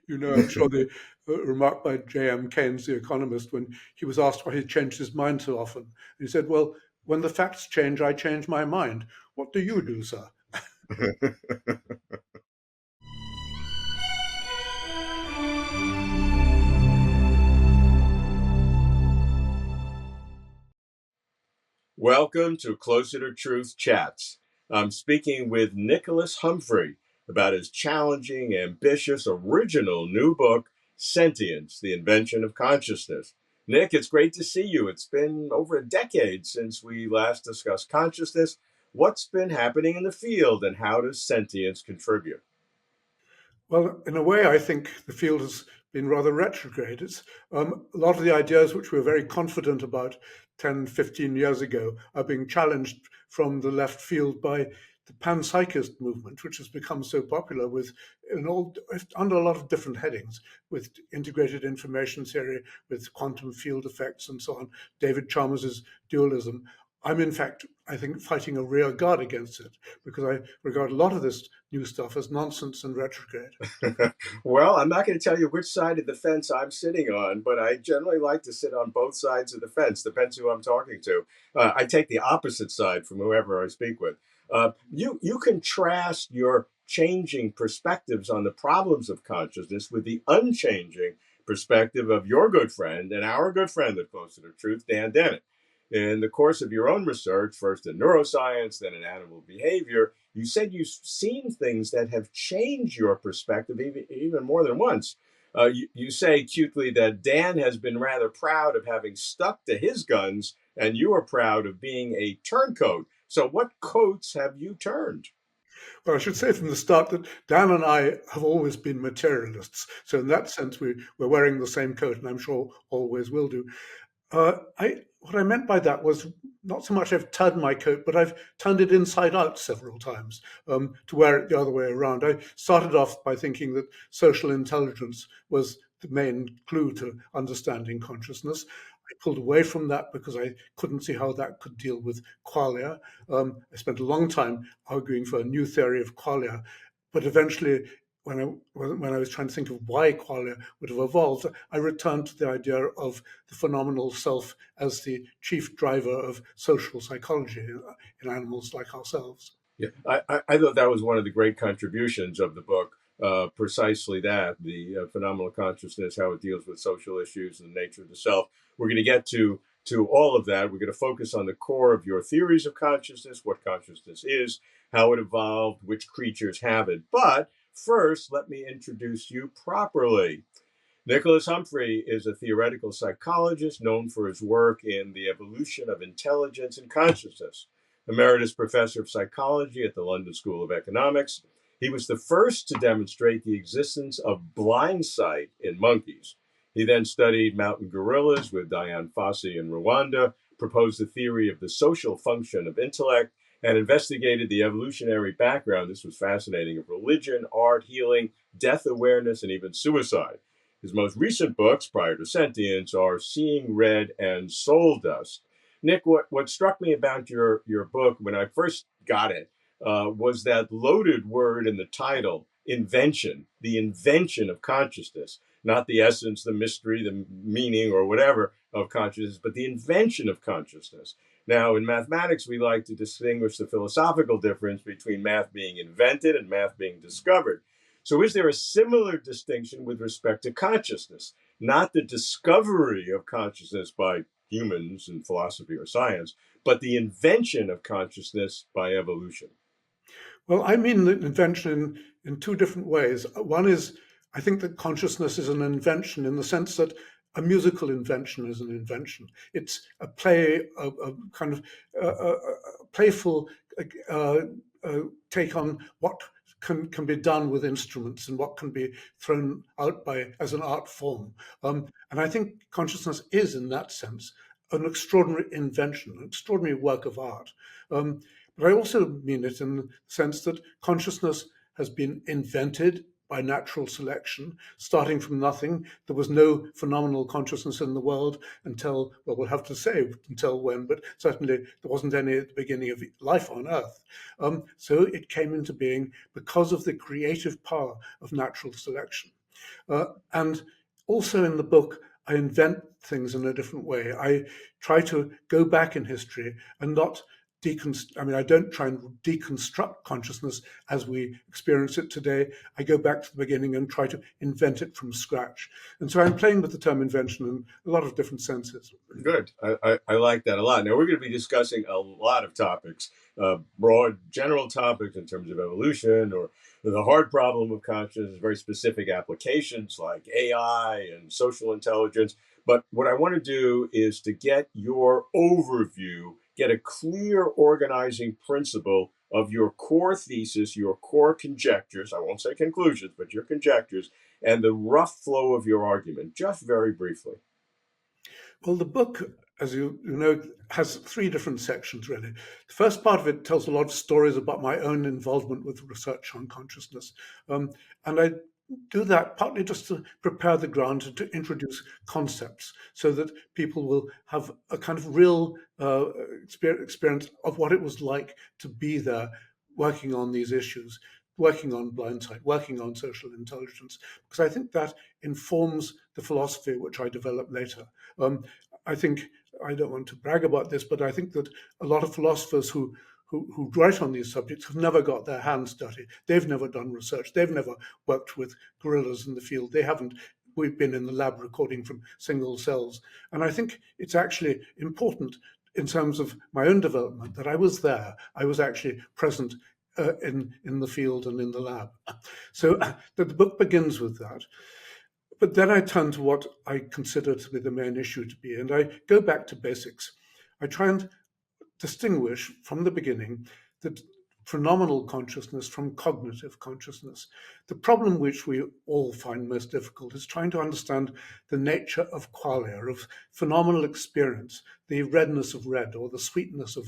I'm sure the remark by J.M. Keynes, the economist, when he was asked why he changed his mind so often. He said, well, when the facts change, I change my mind. What do you do, sir? Welcome to Closer to Truth Chats. I'm speaking with Nicholas Humphrey about his challenging, ambitious, original new book, Sentience, The Invention of Consciousness. Nick, it's great to see you. It's been over a decade since we last discussed consciousness. What's been happening in the field, and how does sentience contribute? Well, in a way, I think the field has been rather retrograde. A lot of the ideas which we were very confident about 10, 15 years ago are being challenged from the left field by the panpsychist movement, which has become so popular under a lot of different headings, with integrated information theory, with quantum field effects and so on, David Chalmers's dualism. I'm, in fact, I think, fighting a rear guard against it, because I regard a lot of this new stuff as nonsense and retrograde. Well, I'm not going to tell you which side of the fence I'm sitting on, but I generally like to sit on both sides of the fence, depends who I'm talking to. I take the opposite side from whoever I speak with. You contrast your changing perspectives on the problems of consciousness with the unchanging perspective of your good friend and our good friend at Closer to Truth, Dan Dennett. In the course of your own research, first in neuroscience, then in animal behavior, you said you've seen things that have changed your perspective even more than once. You say cutely that Dan has been rather proud of having stuck to his guns, and you are proud of being a turncoat. So what coats have you turned? Well, I should say from the start that Dan and I have always been materialists. So in that sense, we're wearing the same coat, and I'm sure always will do. What I meant by that was not so much I've turned my coat, but I've turned it inside out several times to wear it the other way around. I started off by thinking that social intelligence was the main clue to understanding consciousness. I pulled away from that because I couldn't see how that could deal with qualia. I spent a long time arguing for a new theory of qualia, but eventually when I was trying to think of why qualia would have evolved, I returned to the idea of the phenomenal self as the chief driver of social psychology in animals like ourselves. Yeah, I thought that was one of the great contributions of the book, precisely that, the phenomenal consciousness, how it deals with social issues and the nature of the self. We're going to get to all of that. We're going to focus on the core of your theories of consciousness, what consciousness is, how it evolved, which creatures have it. But first, let me introduce you properly. Nicholas Humphrey is a theoretical psychologist known for his work in the evolution of intelligence and consciousness. Emeritus professor of psychology at the London School of Economics, he was the first to demonstrate the existence of blind sight in monkeys. He then studied mountain gorillas with Diane Fossey in Rwanda, proposed the theory of the social function of intellect, and investigated the evolutionary background, this was fascinating, of religion, art, healing, death awareness, and even suicide. His most recent books, prior to Sentience, are Seeing Red and Soul Dust. Nick, what struck me about your book when I first got it was that loaded word in the title, invention, the invention of consciousness, not the essence, the mystery, the meaning, or whatever of consciousness, but the invention of consciousness. Now, in mathematics, we like to distinguish the philosophical difference between math being invented and math being discovered. So is there a similar distinction with respect to consciousness? Not the discovery of consciousness by humans in philosophy or science, but the invention of consciousness by evolution. Well, I mean the invention in two different ways. One is, I think that consciousness is an invention in the sense that a musical invention is an invention. It's a play, a kind of playful uh, take on what can be done with instruments and what can be thrown out by as an art form. And I think consciousness is, in that sense, an extraordinary invention, an extraordinary work of art. But I also mean it in the sense that consciousness has been invented by natural selection, starting from nothing. There was no phenomenal consciousness in the world until, well, we'll have to say until when, but certainly there wasn't any at the beginning of life on Earth. So it came into being because of the creative power of natural selection. And also in the book, I invent things in a different way. I try to go back in history and not I don't try and deconstruct consciousness as we experience it today. I go back to the beginning and try to invent it from scratch. And so I'm playing with the term invention in a lot of different senses. Good. I like that a lot. Now, we're going to be discussing a lot of topics, broad, general topics in terms of evolution or the hard problem of consciousness, very specific applications like AI and social intelligence. But what I want to do is to get your overview, get a clear organizing principle of your core thesis, your core conjectures. I won't say conclusions, but your conjectures, and the rough flow of your argument, just very briefly. Well, the book, as you know, has three different sections, really. The first part of it tells a lot of stories about my own involvement with research on consciousness. And I do that partly just to prepare the ground and to introduce concepts so that people will have a kind of real experience of what it was like to be there working on these issues, working on blindsight, working on social intelligence, because I think that informs the philosophy which I develop later. I think, I don't want to brag about this, but I think that a lot of philosophers who write on these subjects have never got their hands dirty. They've never done research. They've never worked with gorillas in the field. They haven't. We've been in the lab recording from single cells. And I think it's actually important in terms of my own development that I was there. I was actually present in the field and in the lab. So the book begins with that. But then I turn to what I consider to be the main issue to be, and I go back to basics. I try and distinguish from the beginning the phenomenal consciousness from cognitive consciousness. The problem which we all find most difficult is trying to understand the nature of qualia, of phenomenal experience, the redness of red or the sweetness of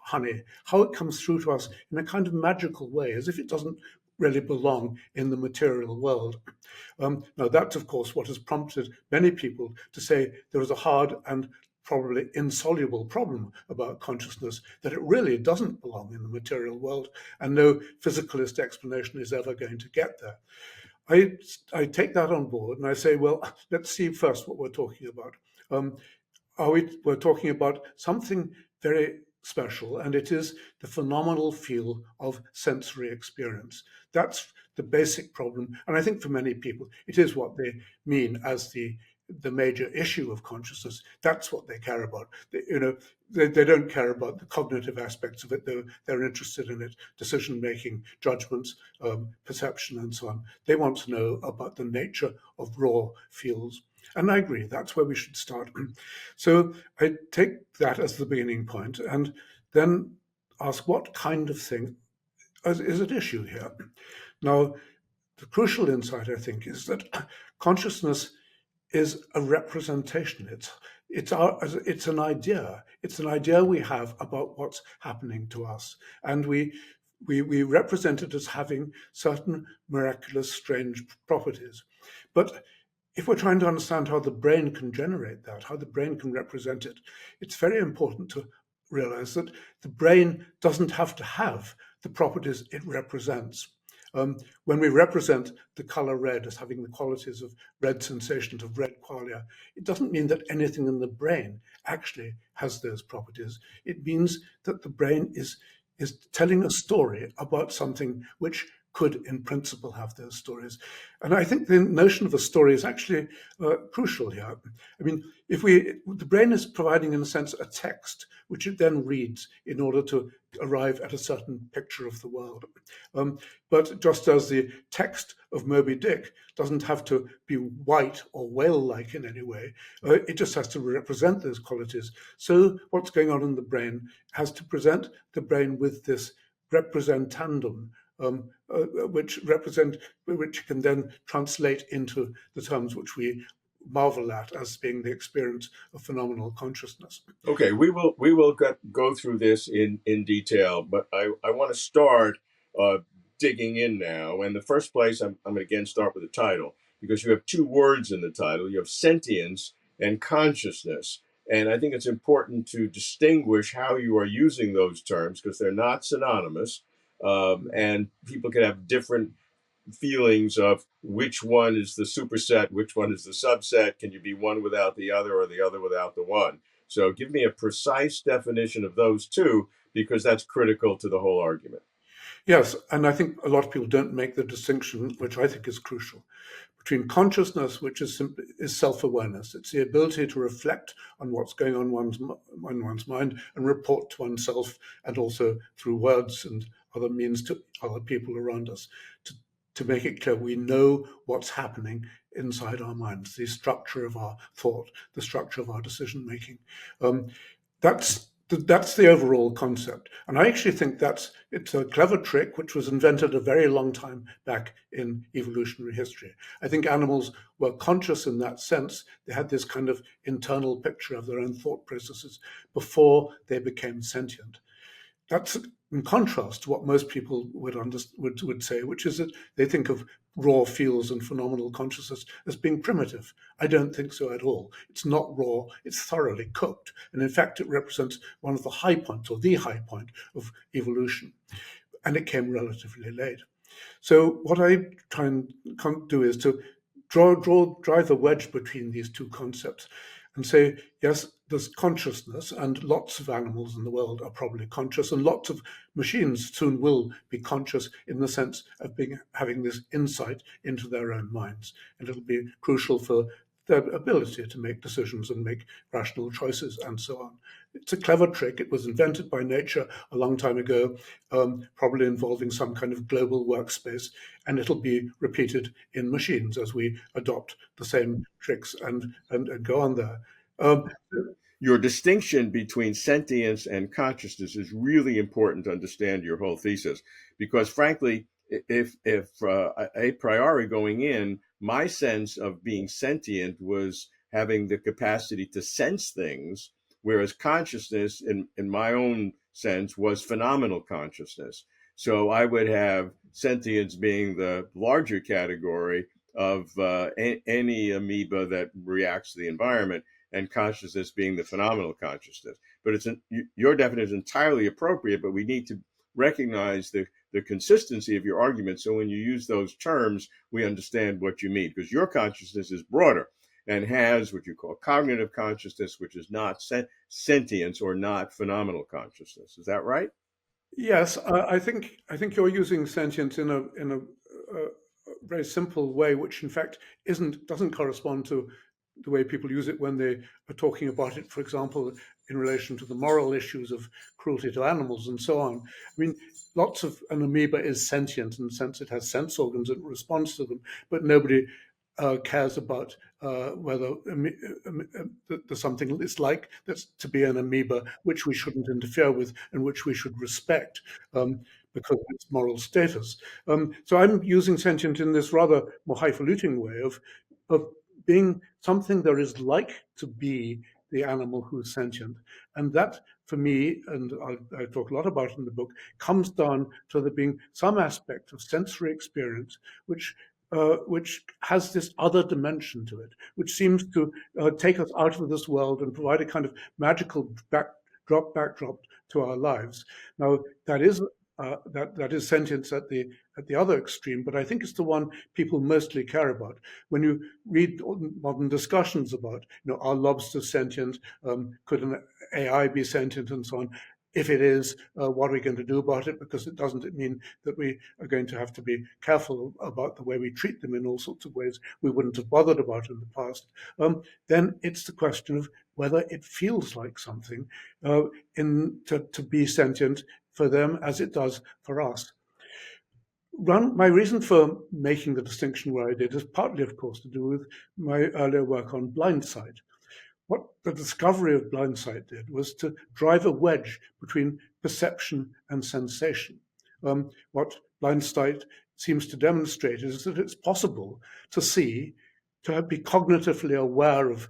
honey, how it comes through to us in a kind of magical way, as if it doesn't really belong in the material world. Now, that's, of course, what has prompted many people to say there is a hard and probably insoluble problem about consciousness, that it really doesn't belong in the material world, and no physicalist explanation is ever going to get there. I take that on board and I say, well, let's see first what we're talking about. We're talking about something very special, and it is the phenomenal feel of sensory experience. That's the basic problem, and I think for many people, it is what they mean as the major issue of consciousness. That's what they care about. They don't care about the cognitive aspects of it. They're interested in it, decision making, judgments, perception, and so on. They want to know about the nature of raw feels. And I agree, that's where we should start. So I take that as the beginning point and then ask what kind of thing is at issue here. Now, the crucial insight, I think, is that consciousness is a representation. It's an idea. It's an idea we have about what's happening to us, and we represent it as having certain miraculous, strange properties. But if we're trying to understand how the brain can generate that, how the brain can represent it, it's very important to realize that the brain doesn't have to have the properties it represents. When we represent the color red as having the qualities of red sensations, of red qualia, it doesn't mean that anything in the brain actually has those properties. It means that the brain is telling a story about something which could, in principle, have those stories. And I think the notion of a story is actually crucial here. I mean, the brain is providing, in a sense, a text, which it then reads in order to arrive at a certain picture of the world. But just as the text of Moby Dick doesn't have to be white or whale-like in any way, it just has to represent those qualities. So what's going on in the brain has to present the brain with this representandum, which can then translate into the terms which we marvel at as being the experience of phenomenal consciousness. Okay, we will go through this in detail, but I want to start digging in now. And the first place, I'm going to again start with the title, because you have two words in the title. You have sentience and consciousness. And I think it's important to distinguish how you are using those terms, because they're not synonymous. And people can have different feelings of which one is the superset, which one is the subset. Can you be one without the other or the other without the one? So give me a precise definition of those two, because that's critical to the whole argument. Yes, and I think a lot of people don't make the distinction, which I think is crucial, between consciousness, which is simply is self-awareness. It's the ability to reflect on what's going on in one's mind and report to oneself, and also through words and other means to other people around us, to make it clear we know what's happening inside our minds, the structure of our thought, the structure of our decision making. That's the overall concept. And I actually think it's a clever trick which was invented a very long time back in evolutionary history. I think animals were conscious in that sense. They had this kind of internal picture of their own thought processes before they became sentient. That's in contrast to what most people would say, which is that they think of raw feels and phenomenal consciousness as being primitive. I don't think so at all. It's not raw, it's thoroughly cooked. And in fact, it represents one of the high points, or the high point of evolution. And it came relatively late. So what I try and do is to drive a wedge between these two concepts and say, yes, there's consciousness, and lots of animals in the world are probably conscious, and lots of machines soon will be conscious in the sense of having this insight into their own minds. And it'll be crucial for their ability to make decisions and make rational choices and so on. It's a clever trick. It was invented by nature a long time ago, probably involving some kind of global workspace, and it'll be repeated in machines as we adopt the same tricks and go on there. Your distinction between sentience and consciousness is really important to understand your whole thesis, because frankly, if a priori going in, my sense of being sentient was having the capacity to sense things, whereas consciousness, in my own sense, was phenomenal consciousness. So I would have sentience being the larger category of any amoeba that reacts to the environment, and consciousness being the phenomenal consciousness. But your definition is entirely appropriate, but we need to recognize the consistency of your argument. So when you use those terms, we understand what you mean, because your consciousness is broader and has what you call cognitive consciousness, which is not sentience or not phenomenal consciousness. Is that right? Yes, I think you're using sentience in a very simple way, which in fact doesn't correspond to the way people use it when they are talking about it, for example, in relation to the moral issues of cruelty to animals and so on. I mean, an amoeba is sentient in the sense it has sense organs and responds to them, but nobody cares about whether there's something it's like that's to be an amoeba, which we shouldn't interfere with and which we should respect because of its moral status. So I'm using sentient in this rather more highfalutin way of being something there is like to be the animal who's sentient. And that, for me, and I talk a lot about it in the book, comes down to there being some aspect of sensory experience which has this other dimension to it, which seems to take us out of this world and provide a kind of magical backdrop to our lives. Now, that is sentience at the other extreme, but I think it's the one people mostly care about. When you read modern discussions about, are lobsters sentient? Could an AI be sentient, and so on? If it is, what are we going to do about it? Because it doesn't mean that we are going to have to be careful about the way we treat them in all sorts of ways we wouldn't have bothered about in the past. Then it's the question of whether it feels like something to be sentient for them as it does for us. My reason for making the distinction where I did is partly, of course, to do with my earlier work on blindsight. What the discovery of blindsight did was to drive a wedge between perception and sensation. What blindsight seems to demonstrate is that it's possible to see, to be cognitively aware of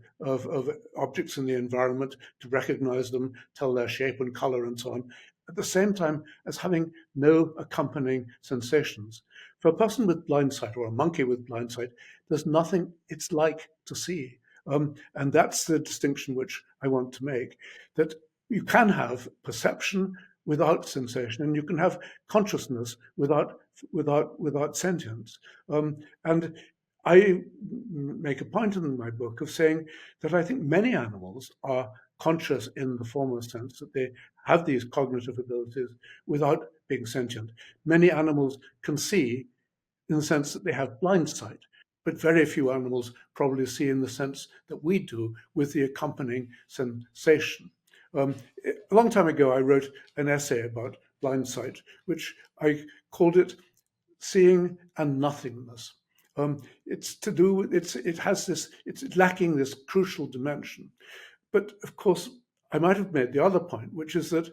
objects in the environment, to recognize them, tell their shape and color and so on, at the same time as having no accompanying sensations. For a person with blindsight, or a monkey with blindsight, there's nothing it's like to see. And that's the distinction which I want to make, that you can have perception without sensation, and you can have consciousness without without sentience. And I make a point in my book of saying that I think many animals are conscious in the former sense, that they have these cognitive abilities without being sentient. Many animals can see in the sense that they have blind sight, but very few animals probably see in the sense that we do with the accompanying sensation. A long time ago, I wrote an essay about blind sight, which I called it Seeing and Nothingness. It's to do with, it's lacking this crucial dimension. But of course, I might have made the other point, which is that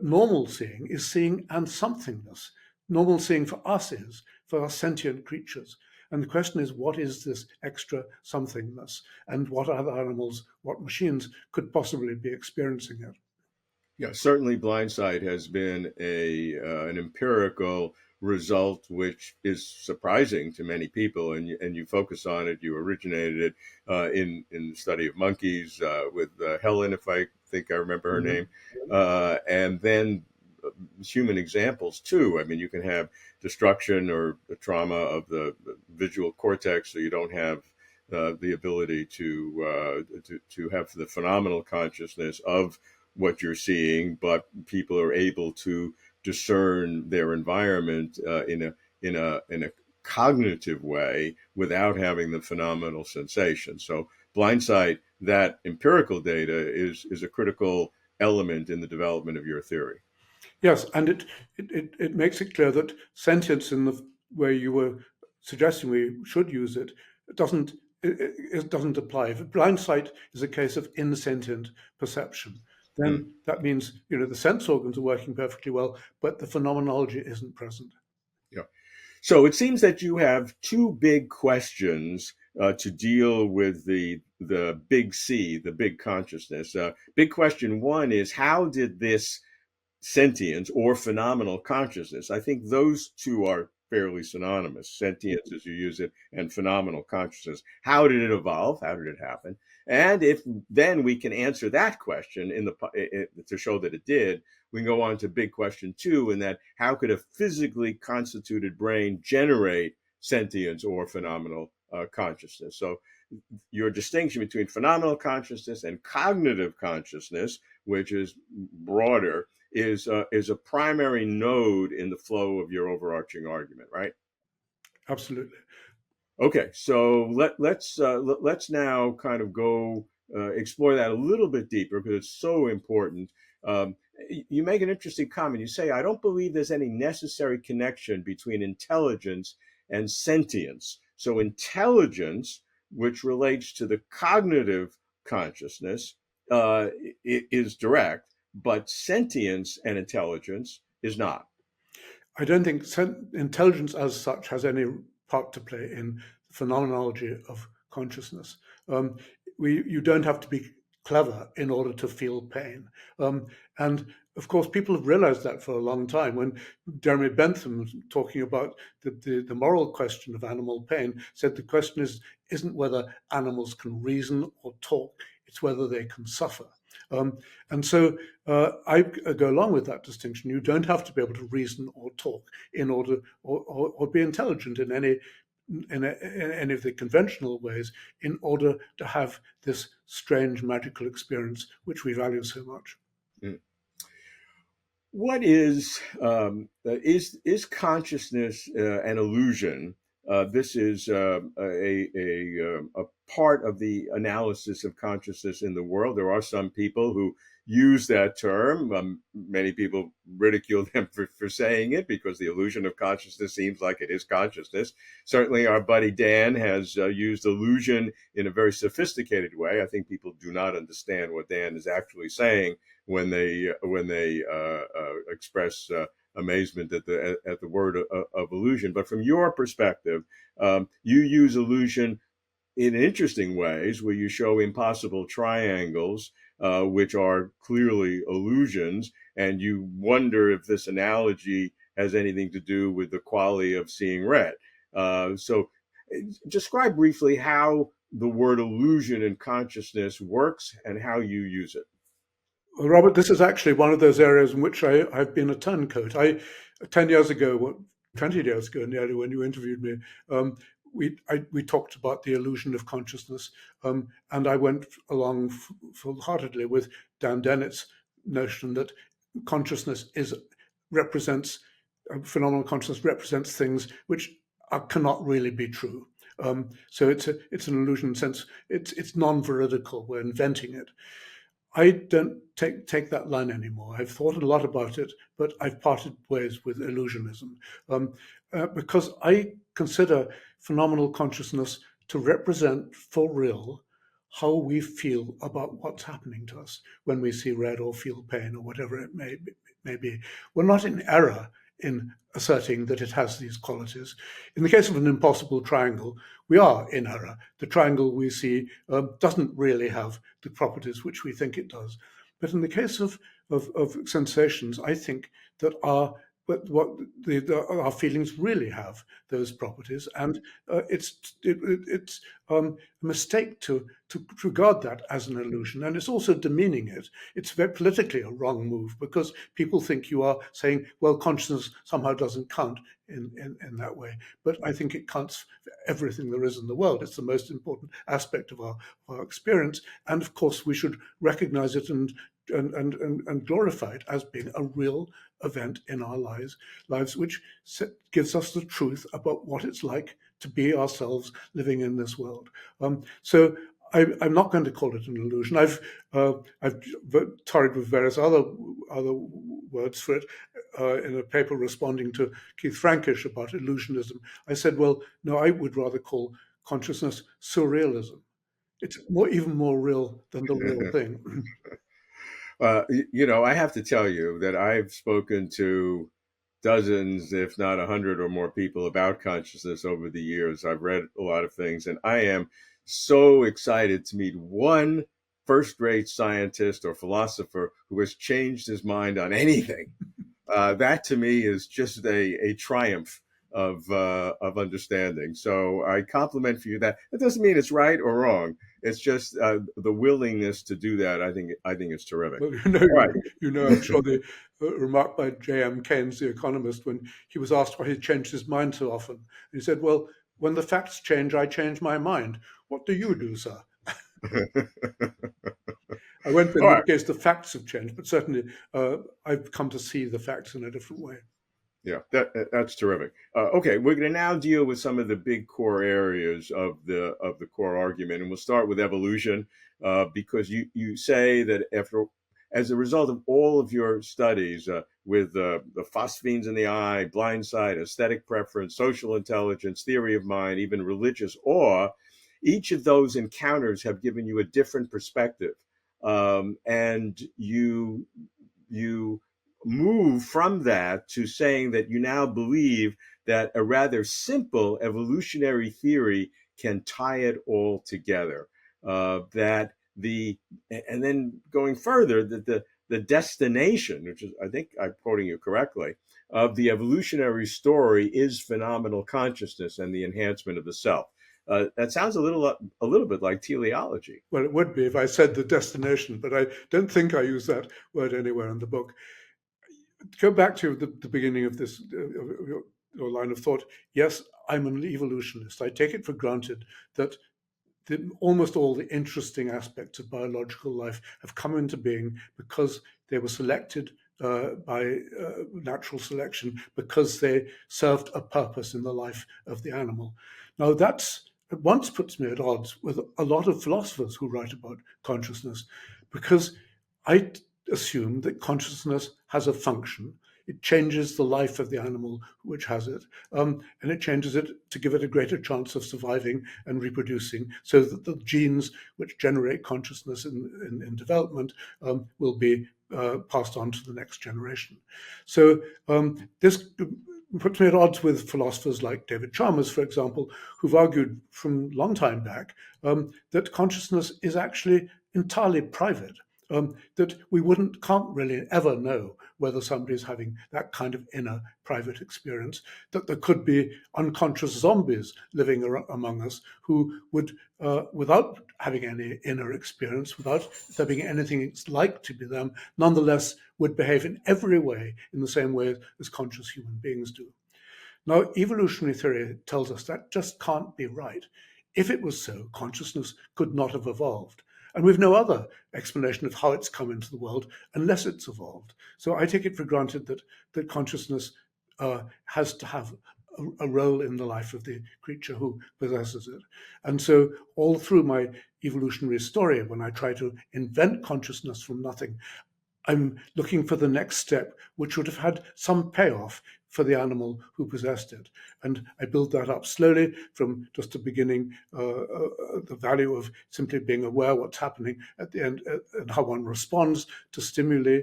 normal seeing is seeing and somethingness. Normal seeing for us is, for us sentient creatures. And the question is, what is this extra somethingness? And what other animals, what machines could possibly be experiencing it? Yeah, certainly blindsight has been an empirical result, which is surprising to many people, and you focus on it. You originated it in the study of monkeys with Helen, if I think I remember her name, and then human examples too. I mean, you can have destruction or the trauma of the visual cortex, so you don't have the ability to have the phenomenal consciousness of what you're seeing, but people are able to discern their environment in a cognitive way without having the phenomenal sensation. So blindsight, that empirical data is a critical element in the development of your theory. Yes, and it makes it clear that sentience in the way you were suggesting we should use it, it doesn't apply. If blind sight is a case of insentient perception, Mm. then that means the sense organs are working perfectly well, but the phenomenology isn't present. Yeah. So it seems that you have two big questions to deal with the big C, the big consciousness. Big question one is, how did this sentience or phenomenal consciousness? I think those two are fairly synonymous. Sentience, as you use it, and phenomenal consciousness. How did it evolve? How did it happen? And if then we can answer that question to show that it did, we can go on to big question two, and that how could a physically constituted brain generate sentience or phenomenal consciousness? So your distinction between phenomenal consciousness and cognitive consciousness, which is broader, is a primary node in the flow of your overarching argument, right? Absolutely. Okay, so let's now kind of go explore that a little bit deeper because it's so important. Um, you make an interesting comment. You say, "I don't believe there's any necessary connection between intelligence and sentience." So intelligence, which relates to the cognitive consciousness, is direct, but sentience and intelligence is not. I don't think intelligence as such has any part to play in the phenomenology of consciousness. Um, you don't have to be clever in order to feel pain. And of course, people have realized that for a long time. When Jeremy Bentham was talking about the moral question of animal pain, said the question isn't whether animals can reason or talk, it's whether they can suffer. And so I go along with that distinction. You don't have to be able to reason or talk in order, or be intelligent in any of the conventional ways in order to have this strange magical experience which we value so much. Mm. What is consciousness an illusion? This is a part of the analysis of consciousness in the world. There are some people who use that term. Many people ridicule them for saying it because the illusion of consciousness seems like it is consciousness. Certainly, our buddy Dan has used illusion in a very sophisticated way. I think people do not understand what Dan is actually saying when they express amazement at the word of illusion. But from your perspective, you use illusion in interesting ways, where you show impossible triangles, which are clearly illusions, and you wonder if this analogy has anything to do with the quality of seeing red. So, describe briefly how the word illusion in consciousness works and how you use it. Well, Robert, this is actually one of those areas in which I've been a turncoat. 10 years ago, 20 years ago, nearly, when you interviewed me, we talked about the illusion of consciousness, and I went along full-heartedly with Dan Dennett's notion that consciousness represents phenomenal consciousness represents things which cannot really be true. So it's an illusion in the sense it's non-veridical. We're inventing it. I don't take that line anymore. I've thought a lot about it, but I've parted ways with illusionism, because I consider phenomenal consciousness to represent for real how we feel about what's happening to us when we see red or feel pain or whatever it may be. We're not in error in asserting that it has these qualities. In the case of an impossible triangle, we are in error. The triangle we see doesn't really have the properties which we think it does. But in the case of sensations, I think that our feelings really have those properties, and it's a mistake to regard that as an illusion, and it's also demeaning it. It's very politically a wrong move, because people think you are saying, well, consciousness somehow doesn't count in that way. But I think it counts for everything there is in the world. It's the most important aspect of our experience, and of course we should recognize it and glorify it as being a real event in our lives, which gives us the truth about what it's like to be ourselves living in this world. So I'm not going to call it an illusion. I've torried with various other words for it. In a paper responding to Keith Frankish about illusionism, I said, well, no, I would rather call consciousness surrealism. It's even more real than the real thing. I have to tell you that I've spoken to dozens, if not 100 or more people about consciousness over the years. I've read a lot of things, and I am so excited to meet one first-rate scientist or philosopher who has changed his mind on anything. That to me is just a triumph of understanding. So I compliment for you that. It doesn't mean it's right or wrong. It's just the willingness to do that. I think it's terrific. Well, All right. I'm sure the remark by J.M. Keynes, the economist, when he was asked why he changed his mind so often, he said, well, when the facts change, I change my mind. What do you do, sir? I won't in that case the facts have changed, but certainly I've come to see the facts in a different way. Yeah, that's terrific. Okay, we're going to now deal with some of the big core areas of the core argument, and we'll start with evolution, because you say that as a result of all of your studies with the phosphenes in the eye, blind sight, aesthetic preference, social intelligence, theory of mind, even religious awe, each of those encounters have given you a different perspective, and you move from that to saying that you now believe that a rather simple evolutionary theory can tie it all together. And then going further, that the destination, which is, I think I'm quoting you correctly, of the evolutionary story is phenomenal consciousness and the enhancement of the self. That sounds a little bit like teleology. Well, it would be if I said the destination, but I don't think I use that word anywhere in the book. Go back to the beginning of this your line of thought. Yes, I'm an evolutionist. I take it for granted that almost all the interesting aspects of biological life have come into being because they were selected by natural selection, because they served a purpose in the life of the animal. Now, that's at once puts me at odds with a lot of philosophers who write about consciousness, because I assume that consciousness has a function. It changes the life of the animal which has it, and it changes it to give it a greater chance of surviving and reproducing, so that the genes which generate consciousness in development will be passed on to the next generation. So this puts me at odds with philosophers like David Chalmers, for example, who've argued from a long time back that consciousness is actually entirely private. That we can't really ever know whether somebody's having that kind of inner private experience, that there could be unconscious zombies living among us who would, without having any inner experience, without there being anything it's like to be them, nonetheless would behave in every way in the same way as conscious human beings do. Now, evolutionary theory tells us that just can't be right. If it was so, consciousness could not have evolved. And we've no other explanation of how it's come into the world unless it's evolved. So I take it for granted that consciousness has to have a role in the life of the creature who possesses it. And so all through my evolutionary story, when I try to invent consciousness from nothing, I'm looking for the next step, which would have had some payoff for the animal who possessed it. And I build that up slowly from just the beginning, the value of simply being aware what's happening at the end and how one responds to stimuli,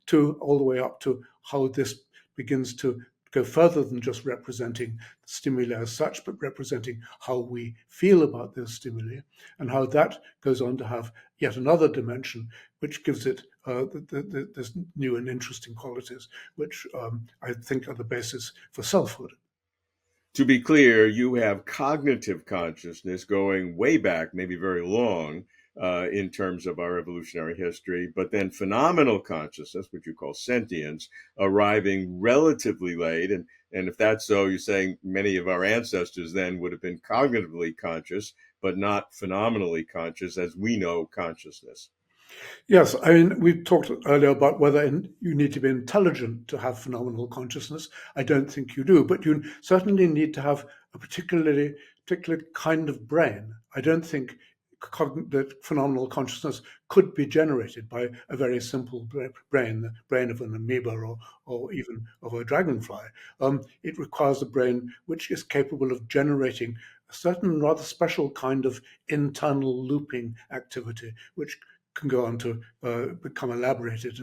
to all the way up to how this begins to go further than just representing stimuli as such, but representing how we feel about those stimuli, and how that goes on to have yet another dimension, which gives it this new and interesting qualities, which I think are the basis for selfhood. To be clear, you have cognitive consciousness going way back, maybe very long, in terms of our evolutionary history, but then phenomenal consciousness, which you call sentience, arriving relatively late. And if that's so, you're saying many of our ancestors then would have been cognitively conscious, but not phenomenally conscious as we know consciousness. Yes, I mean, we talked earlier about whether you need to be intelligent to have phenomenal consciousness. I don't think you do, but you certainly need to have a particular kind of brain. I don't think that phenomenal consciousness could be generated by a very simple brain, the brain of an amoeba or even of a dragonfly. It requires a brain which is capable of generating a certain rather special kind of internal looping activity, which can go on to become elaborated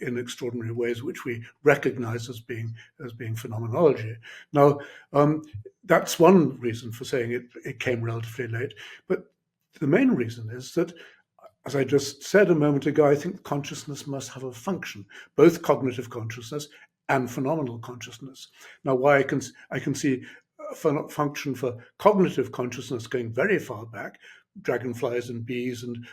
in extraordinary ways, which we recognize as being phenomenology. Now, that's one reason for saying it came relatively late, but the main reason is that, as I just said a moment ago, I think consciousness must have a function, both cognitive consciousness and phenomenal consciousness. Now, why I can see a function for cognitive consciousness going very far back. Dragonflies and bees and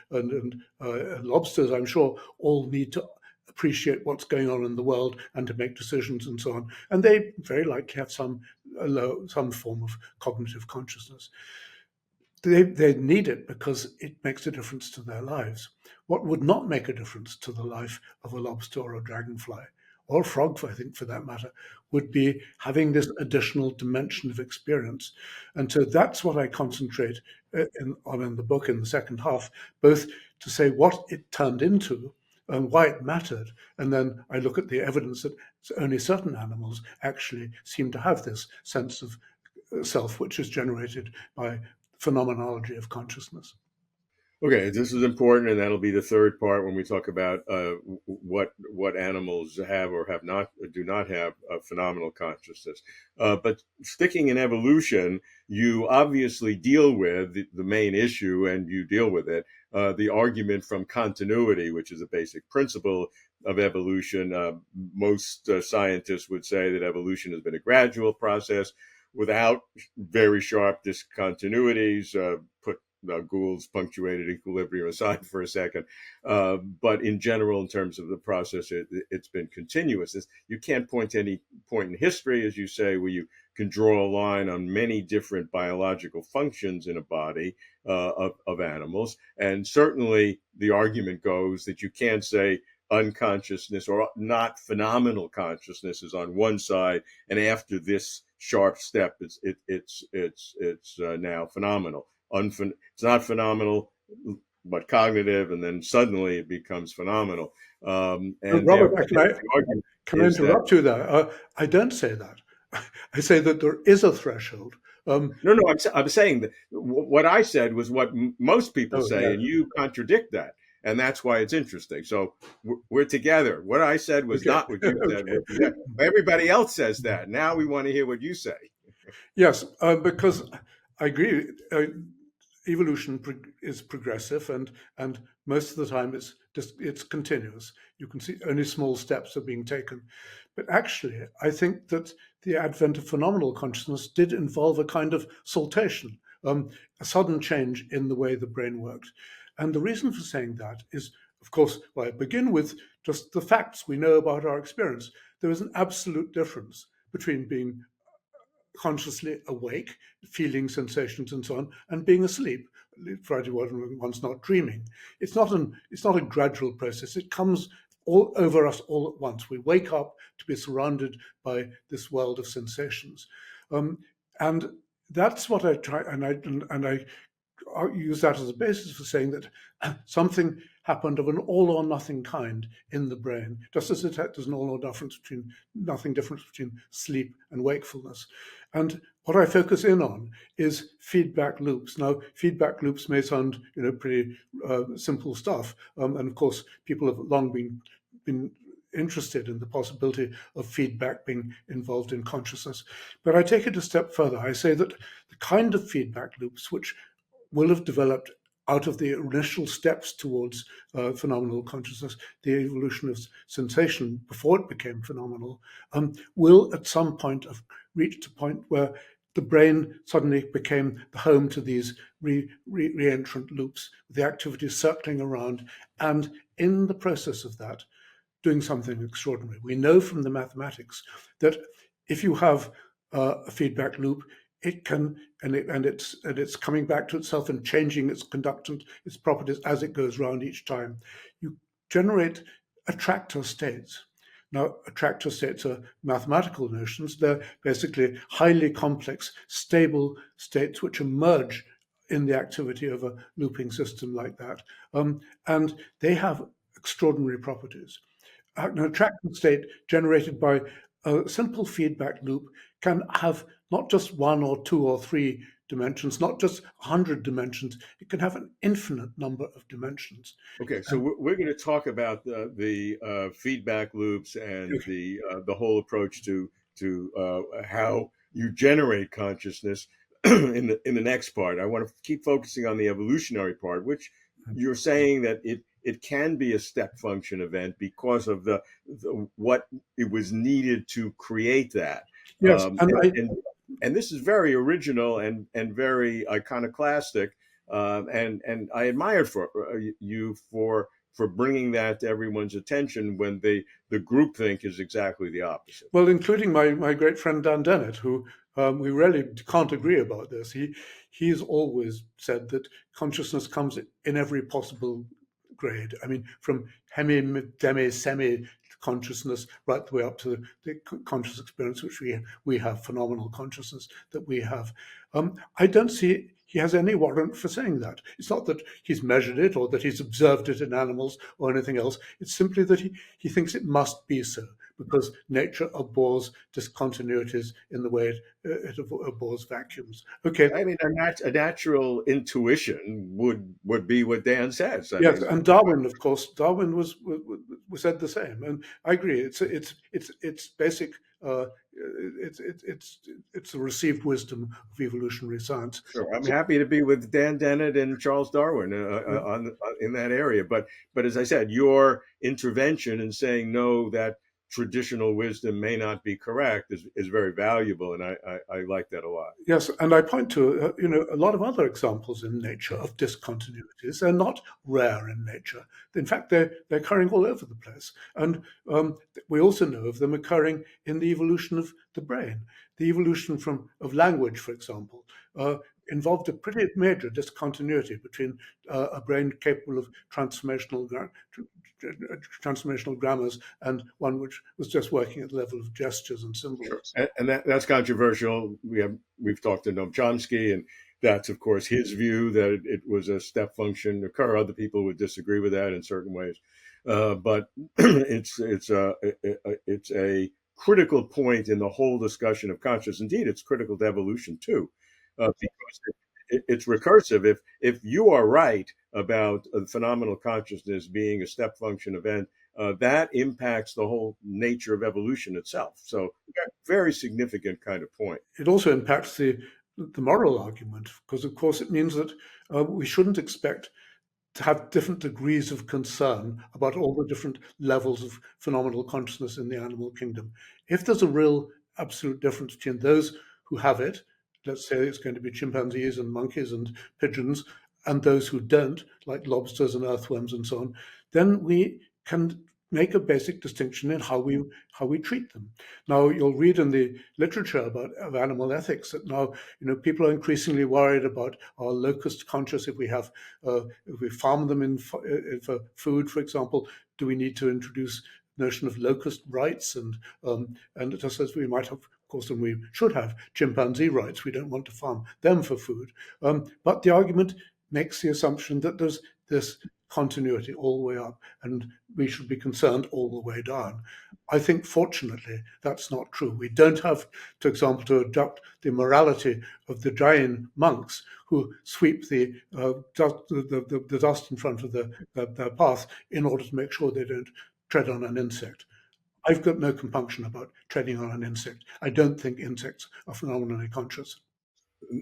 lobsters, I'm sure, all need to appreciate what's going on in the world and to make decisions and so on. And they very likely have some form of cognitive consciousness. They need it because it makes a difference to their lives. What would not make a difference to the life of a lobster or a dragonfly, or a frog, I think, for that matter, would be having this additional dimension of experience. And so that's what I concentrate on in the book in the second half, both to say what it turned into and why it mattered. And then I look at the evidence that only certain animals actually seem to have this sense of self, which is generated by phenomenology of consciousness. Okay, this is important, and that'll be the third part when we talk about what animals have or have not do not have phenomenal consciousness. But sticking in evolution, you obviously deal with the main issue, and you deal with it. The argument from continuity, which is a basic principle of evolution. Most scientists would say that evolution has been a gradual process without very sharp discontinuities. Put Gould's punctuated equilibrium aside for a second. But in general, in terms of the process, it's been continuous. You can't point to any point in history, as you say, where you can draw a line on many different biological functions in a body of animals. And certainly the argument goes that you can't say unconsciousnus or not phenomenal consciousness is on one side, and after this sharp step, it's now phenomenal. It's not phenomenal, but cognitive, and then suddenly it becomes phenomenal. And Robert, can I that interrupt you there? I don't say that. I say that there is a threshold. no, I'm saying that what I said was what most people say, Yeah. and you contradict that, and that's why it's interesting. So we're together. What I said was Okay. not what you said. Okay. Everybody else says that. Now we want to hear what you say. Yes, because I agree. Evolution is progressive, and most of the time it's continuous. You can see only small steps are being taken, but actually, I think that the advent of phenomenal consciousness did involve a kind of saltation, a sudden change in the way the brain worked. And the reason for saying that is, of course, well, I begin with just the facts we know about our experience. There is an absolute difference between being consciously awake, feeling sensations and so on, and being asleep, provided one's not dreaming. It's not a gradual process. It comes all over us all at once. We wake up to be surrounded by this world of sensations, and that's what I try, and I use that as a basis for saying that something happened of an all or nothing kind in the brain, just as there's an all or nothing difference between sleep and wakefulness. And what I focus in on is feedback loops. Now, feedback loops may sound, pretty simple stuff, and of course, people have long been interested in the possibility of feedback being involved in consciousness. But I take it a step further. I say that the kind of feedback loops which will have developed out of the initial steps towards phenomenal consciousness, the evolution of sensation before it became phenomenal, will at some point have reached a point where the brain suddenly became the home to these re-entrant loops, the activities circling around, and in the process of that, doing something extraordinary. We know from the mathematics that if you have a feedback loop, it can, and it's coming back to itself and changing its conductance, its properties as it goes round each time. You generate attractor states. Now, attractor states are mathematical notions. They're basically highly complex, stable states which emerge in the activity of a looping system like that. And they have extraordinary properties. An attractor state generated by a simple feedback loop can have not just one or two or three dimensions, not just 100 dimensions. It can have an infinite number of dimensions. Okay, so we're going to talk about the feedback loops and the whole approach to how you generate consciousness in the next part. I want to keep focusing on the evolutionary part, which you're saying that it can be a step function event because of the what it was needed to create that. Yes, And this is very original and very iconoclastic. And I admire you for bringing that to everyone's attention when the groupthink is exactly the opposite. well, including my great friend Dan Dennett, who we really can't agree about this. He's always said that consciousness comes in every possible grade. I mean, from hemi, demi, semi consciousness right the way up to the conscious experience which we have, phenomenal consciousness that we have. I don't see he has any warrant for saying that. It's not that he's measured it or that he's observed it in animals or anything else. It's simply that he thinks it must be so because nature abhors discontinuities in the way it abhors vacuums. Okay. I mean, a natural intuition would be what Dan says. Yes, and Darwin, of course, Darwin was said the same, and I agree. It's basic. It's the received wisdom of evolutionary science. Sure. I'm happy to be with Dan Dennett and Charles Darwin in that area. But as I said, your intervention in saying no, that traditional wisdom may not be correct is very valuable, and I like that a lot. Yes, and I point to a lot of other examples in nature of discontinuities. They're not rare in nature. In fact, they're occurring all over the place, and we also know of them occurring in the evolution of the brain. The evolution of language, for example, involved a pretty major discontinuity between a brain capable of transformational grammars and one which was just working at the level of gestures and symbols. Sure. And that's controversial. We've talked to Noam Chomsky, and that's of course his view that it was a step function occur. Other people would disagree with that in certain ways, but it's a critical point in the whole discussion of consciousness. Indeed, it's critical to evolution too, because it's recursive. If you are right about phenomenal consciousness being a step function event, that impacts the whole nature of evolution itself. So, very significant kind of point. It also impacts the moral argument, because of course it means that we shouldn't expect to have different degrees of concern about all the different levels of phenomenal consciousness in the animal kingdom. If there's a real absolute difference between those who have it, let's say it's going to be chimpanzees and monkeys and pigeons, and those who don't, like lobsters and earthworms and so on, then we can make a basic distinction in how we treat them. Now, you'll read in the literature of animal ethics that now, people are increasingly worried about our locust conscious. If we farm them for food, for example, do we need to introduce the notion of locust rights? And just as we might have, of course, and we should have chimpanzee rights, we don't want to farm them for food. But the argument makes the assumption that there's this continuity all the way up, and we should be concerned all the way down. I think, fortunately, that's not true. We don't have, for example, to adopt the morality of the Jain monks who sweep the dust in front of their path in order to make sure they don't tread on an insect. I've got no compunction about treading on an insect. I don't think insects are phenomenally conscious.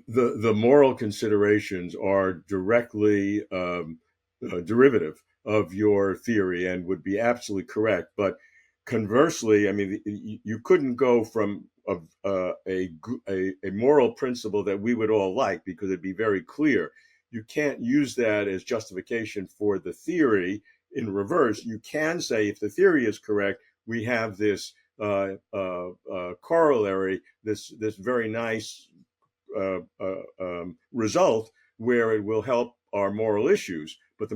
The moral considerations are directly derivative of your theory and would be absolutely correct. But conversely, I mean, you couldn't go from a moral principle that we would all like, because it'd be very clear. You can't use that as justification for the theory. In reverse, you can say, if the theory is correct, we have this corollary, this very nice result where it will help our moral issues, but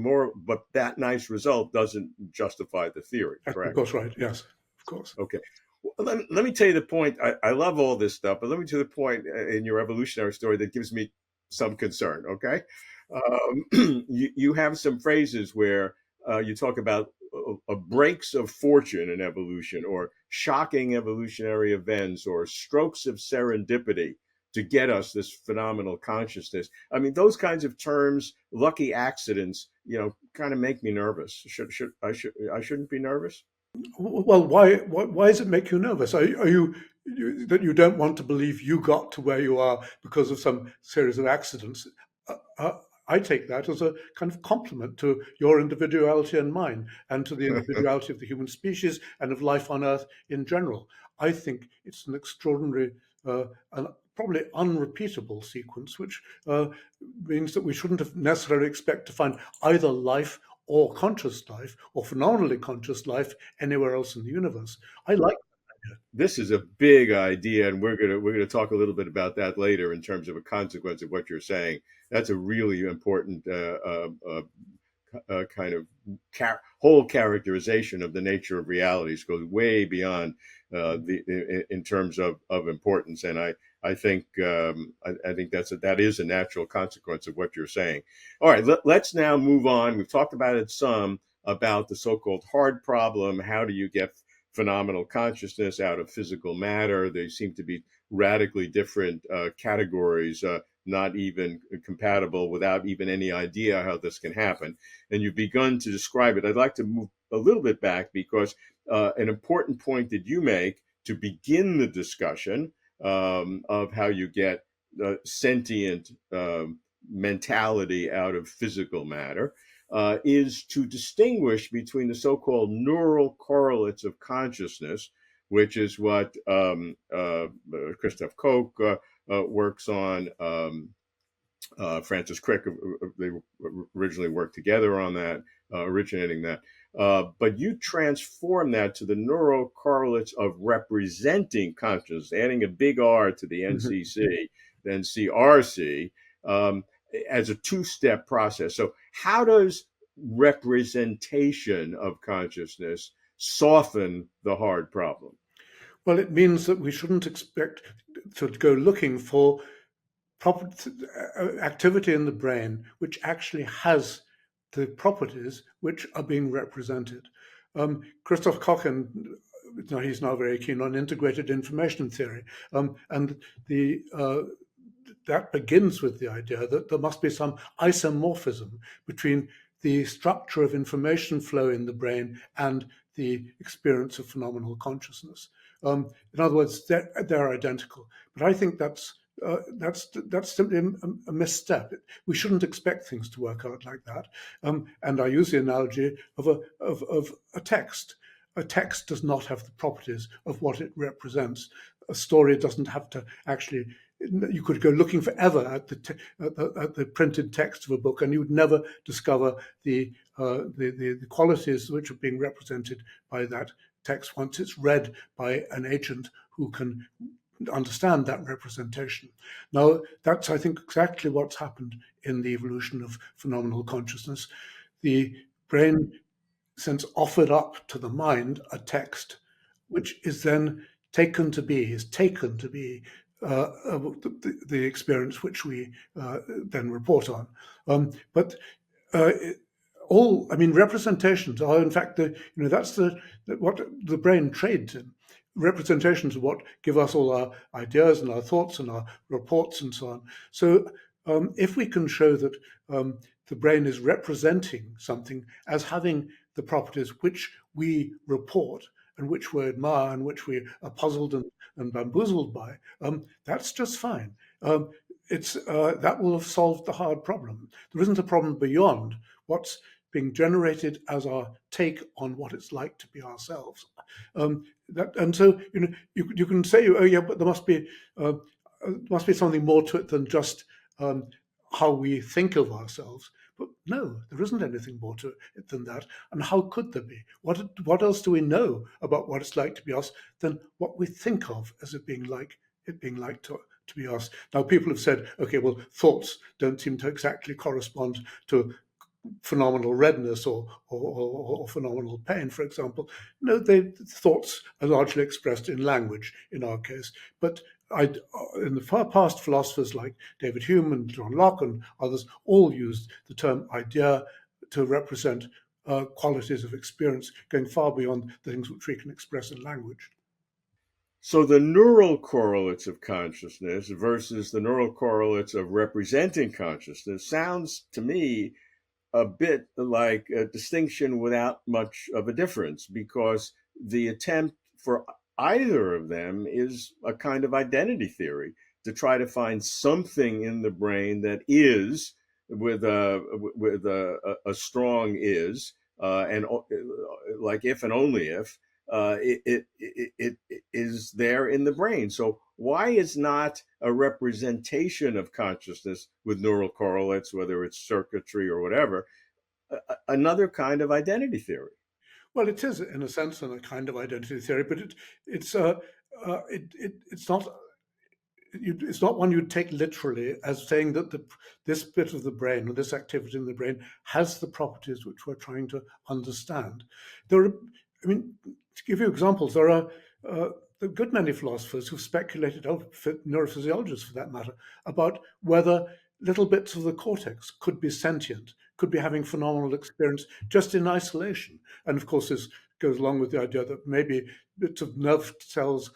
that nice result doesn't justify the theory. Correct? Of course, right. Yes, of course. Okay. Well, let me tell you the point. I love all this stuff, but let me tell you the point in your evolutionary story that gives me some concern. Okay. You have some phrases where you talk about breaks of fortune in evolution, or shocking evolutionary events, or strokes of serendipity to get us this phenomenal consciousness. I mean, those kinds of terms, lucky accidents, kind of make me nervous. I shouldn't be nervous? Well, why does it make you nervous? Are you that you don't want to believe you got to where you are because of some series of accidents? I take that as a kind of compliment to your individuality and mine, and to the individuality of the human species and of life on Earth in general. I think it's an extraordinary and probably unrepeatable sequence, which means that we shouldn't have necessarily expect to find either life or conscious life or phenomenally conscious life anywhere else in the universe. I like that idea. This is a big idea, and we're gonna talk a little bit about that later in terms of a consequence of what you're saying. That's a really important kind of whole characterization of the nature of realities, goes way beyond in terms of importance. And I think that is a natural consequence of what you're saying. All right, let's now move on. We've talked about it some, about the so-called hard problem. How do you get phenomenal consciousness out of physical matter? They seem to be radically different categories, not even compatible, without even any idea how this can happen. And you've begun to describe it. I'd like to move a little bit back, because an important point that you make to begin the discussion of how you get sentient mentality out of physical matter is to distinguish between the so-called neural correlates of consciousness, which is what Christoph Koch works on. Francis Crick, they originally worked together on that, originating that. But you transform that to the neural correlates of representing consciousness, adding a big R to the NCC, then CRC, as a two-step process. So how does representation of consciousness soften the hard problem? Well, it means that we shouldn't expect to go looking for activity in the brain which actually has the properties which are being represented. Christoph Koch, he's now very keen on integrated information theory, and that begins with the idea that there must be some isomorphism between the structure of information flow in the brain and the experience of phenomenal consciousness. In other words, they're identical. But I think that's simply a misstep. We shouldn't expect things to work out like that. And I use the analogy of a text. A text does not have the properties of what it represents. A story doesn't have to actually you could go looking forever at the printed text of a book, and you would never discover the qualities which are being represented by that text once it's read by an agent who can understand that representation. Now, that's, I think, exactly what's happened in the evolution of phenomenal consciousness. The brain since offered up to the mind a text which is then taken to be, the experience which we then report on. But representations are in fact that's what the brain trades in. Representations are what give us all our ideas and our thoughts and our reports and so on. So if we can show that the brain is representing something as having the properties which we report and which we admire and which we are puzzled and bamboozled by, that's just fine. That will have solved the hard problem. There isn't a problem beyond what's being generated as our take on what it's like to be ourselves. So you can say, oh yeah, but there must be something more to it than just how we think of ourselves. But no, there isn't anything more to it than that. And how could there be? What else do we know about what it's like to be us than what we think of as it being like to be us? Now, people have said, okay, well, thoughts don't seem to exactly correspond to phenomenal redness or phenomenal pain, for example. No, thoughts are largely expressed in language in our case. But in the far past, philosophers like David Hume and John Locke and others all used the term idea to represent qualities of experience going far beyond the things which we can express in language. So the neural correlates of consciousness versus the neural correlates of representing consciousness sounds to me a bit like a distinction without much of a difference, because the attempt for either of them is a kind of identity theory to try to find something in the brain that is with a strong is and like if and only if it is there in the brain. So why is not a representation of consciousness with neural correlates, whether it's circuitry or whatever, another kind of identity theory? Well, it is in a sense a kind of identity theory, but it's not. It's not one you'd take literally as saying that this bit of the brain or this activity in the brain has the properties which we're trying to understand. To give you examples, there are a good many philosophers who've speculated, neurophysiologists for that matter, about whether little bits of the cortex could be sentient, could be having phenomenal experience just in isolation. And of course, this goes along with the idea that maybe bits of nerve cells,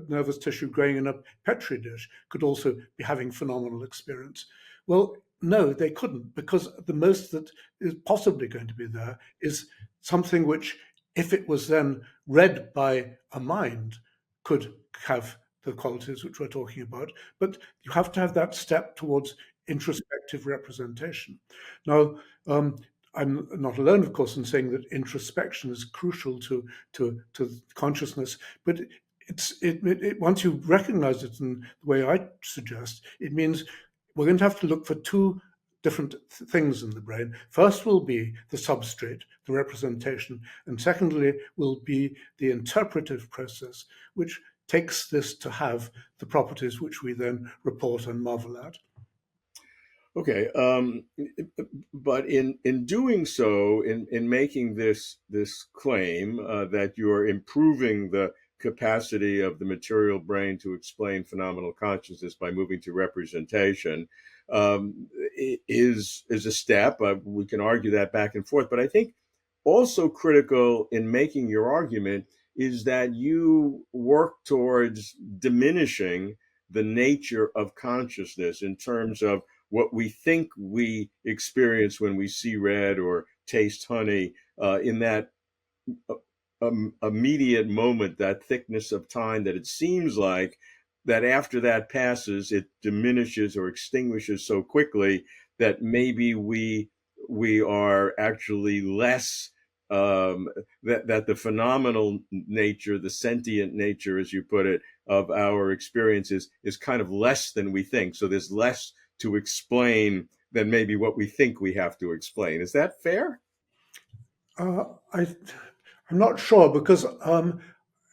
nervous tissue growing in a petri dish could also be having phenomenal experience. Well, no, they couldn't, because the most that is possibly going to be there is something which, if it was then read by a mind, could have the qualities which we're talking about. But you have to have that step towards introspective representation. Now, I'm not alone, of course, in saying that introspection is crucial to consciousness, but once you recognize it in the way I suggest, it means we're going to have to look for two different things in the brain. First will be the substrate, the representation, and secondly will be the interpretive process, which takes this to have the properties which we then report and marvel at. Okay, but in doing so, in making this claim that you are improving the capacity of the material brain to explain phenomenal consciousness by moving to representation, is a step. We can argue that back and forth, but I think also critical in making your argument is that you work towards diminishing the nature of consciousness in terms of what we think we experience when we see red or taste honey, in that immediate moment, that thickness of time that it seems like that after that passes, it diminishes or extinguishes so quickly that maybe we are actually less, that the phenomenal nature, the sentient nature, as you put it, of our experiences is kind of less than we think. So there's less to explain than maybe what we think we have to explain. Is that fair? Uh, I, I'm not sure because I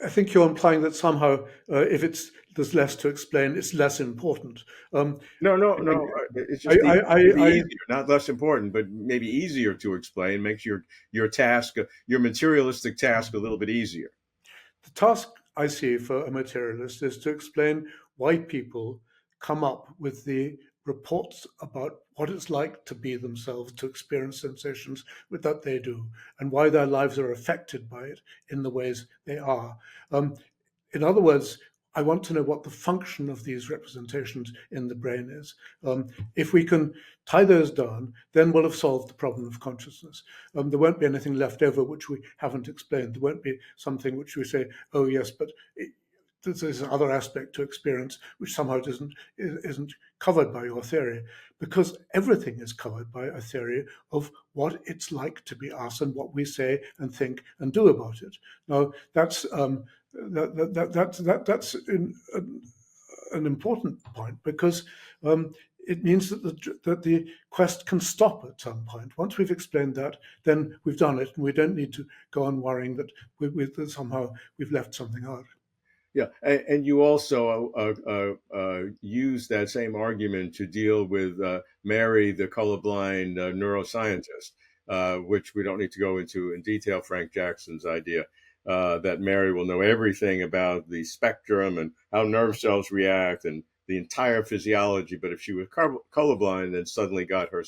think you're implying that somehow if there's less to explain, it's less important. Um, No, no, no. It's I, just I, maybe I, easier, not less important, but maybe easier to explain. Makes your task, your materialistic task, a little bit easier. The task I see for a materialist is to explain why people come up with the reports about what it's like to be themselves, to experience sensations with that they do, and why their lives are affected by it in the ways they are. Um, in other words, I want to know what the function of these representations in the brain is. If we can tie those down, then we'll have solved the problem of consciousness. There won't be anything left over which we haven't explained. There won't be something which we say, oh yes, but there's another aspect to experience which somehow isn't covered by your theory, because everything is covered by a theory of what it's like to be us and what we say and think and do about it. Now that's that's an important point because it means that the quest can stop at some point. Once we've explained that, then we've done it, and we don't need to go on worrying that that somehow we've left something out. Yeah, and you also use that same argument to deal with Mary, the colorblind neuroscientist, which we don't need to go into in detail. Frank Jackson's idea that Mary will know everything about the spectrum and how nerve cells react and the entire physiology. But if she was colorblind and suddenly got her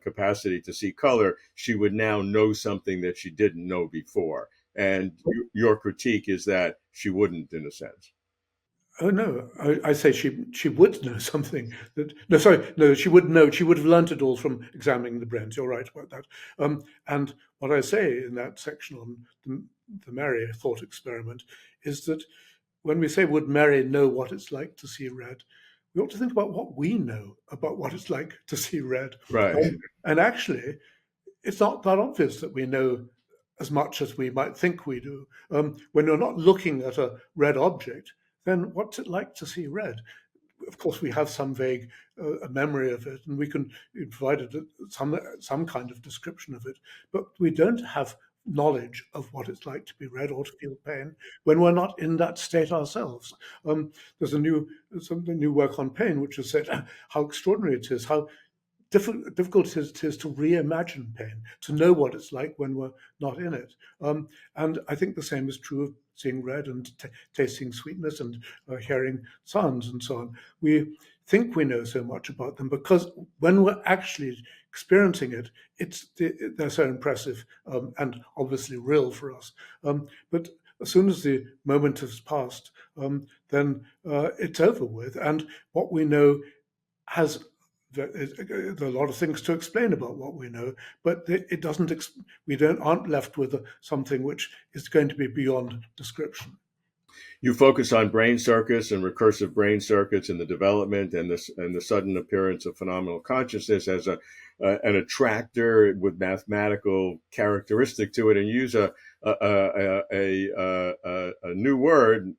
capacity to see color, she would now know something that she didn't know before. And your critique is that she wouldn't, in a sense. Oh no, I say she would know something that no, sorry, no, she would know. She would have learnt it all from examining the brains. You're right about that. And what I say in that section on the Mary thought experiment is that when we say would Mary know what it's like to see red, we ought to think about what we know about what it's like to see red. Right. And actually, it's not that obvious that we know as much as we might think we do. When you're not looking at a red object, then what's it like to see red? Of course, we have some vague memory of it, and we can provide it some kind of description of it, but we don't have knowledge of what it's like to be red or to feel pain when we're not in that state ourselves. There's some new work on pain, which has said how extraordinary it is, how difficult it is to reimagine pain, to know what it's like when we're not in it. And I think the same is true of seeing red and tasting sweetness and hearing sounds and so on. We think we know so much about them because when we're actually experiencing it, they're so impressive and obviously real for us. But as soon as the moment has passed, then it's over with. And what we know has there are a lot of things to explain about what we know, but it doesn't. Aren't left with something which is going to be beyond description. You focus on brain circuits and recursive brain circuits and the development and the sudden appearance of phenomenal consciousness as an attractor with mathematical characteristic to it, and use a new word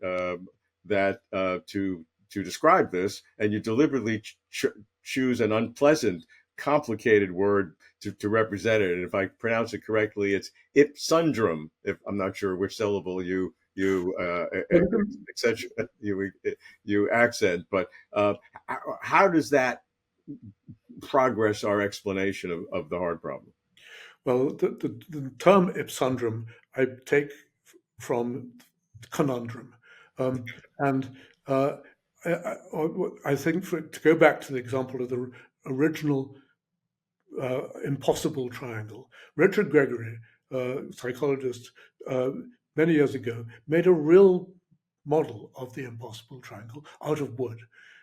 that to describe this, and you deliberately choose an unpleasant, complicated word to represent it. And if I pronounce it correctly, it's ipsundrum. If I'm not sure which syllable you accent, but how does that progress our explanation of the hard problem? Well, the term ipsundrum I take from conundrum, and I think to go back to the example of the original impossible triangle, Richard Gregory, psychologist, many years ago, made a real model of the impossible triangle out of wood.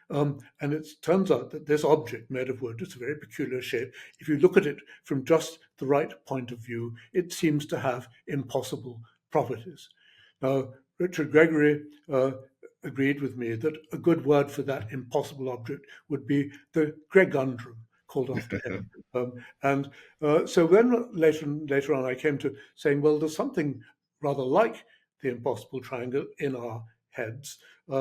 And it turns out that this object made of wood, it's a very peculiar shape. If you look at it from just the right point of view, it seems to have impossible properties. Now, Richard Gregory agreed with me that a good word for that impossible object would be the Gregundrum, called after him. So then later on, I came to saying, well, there's something rather like the impossible triangle in our heads,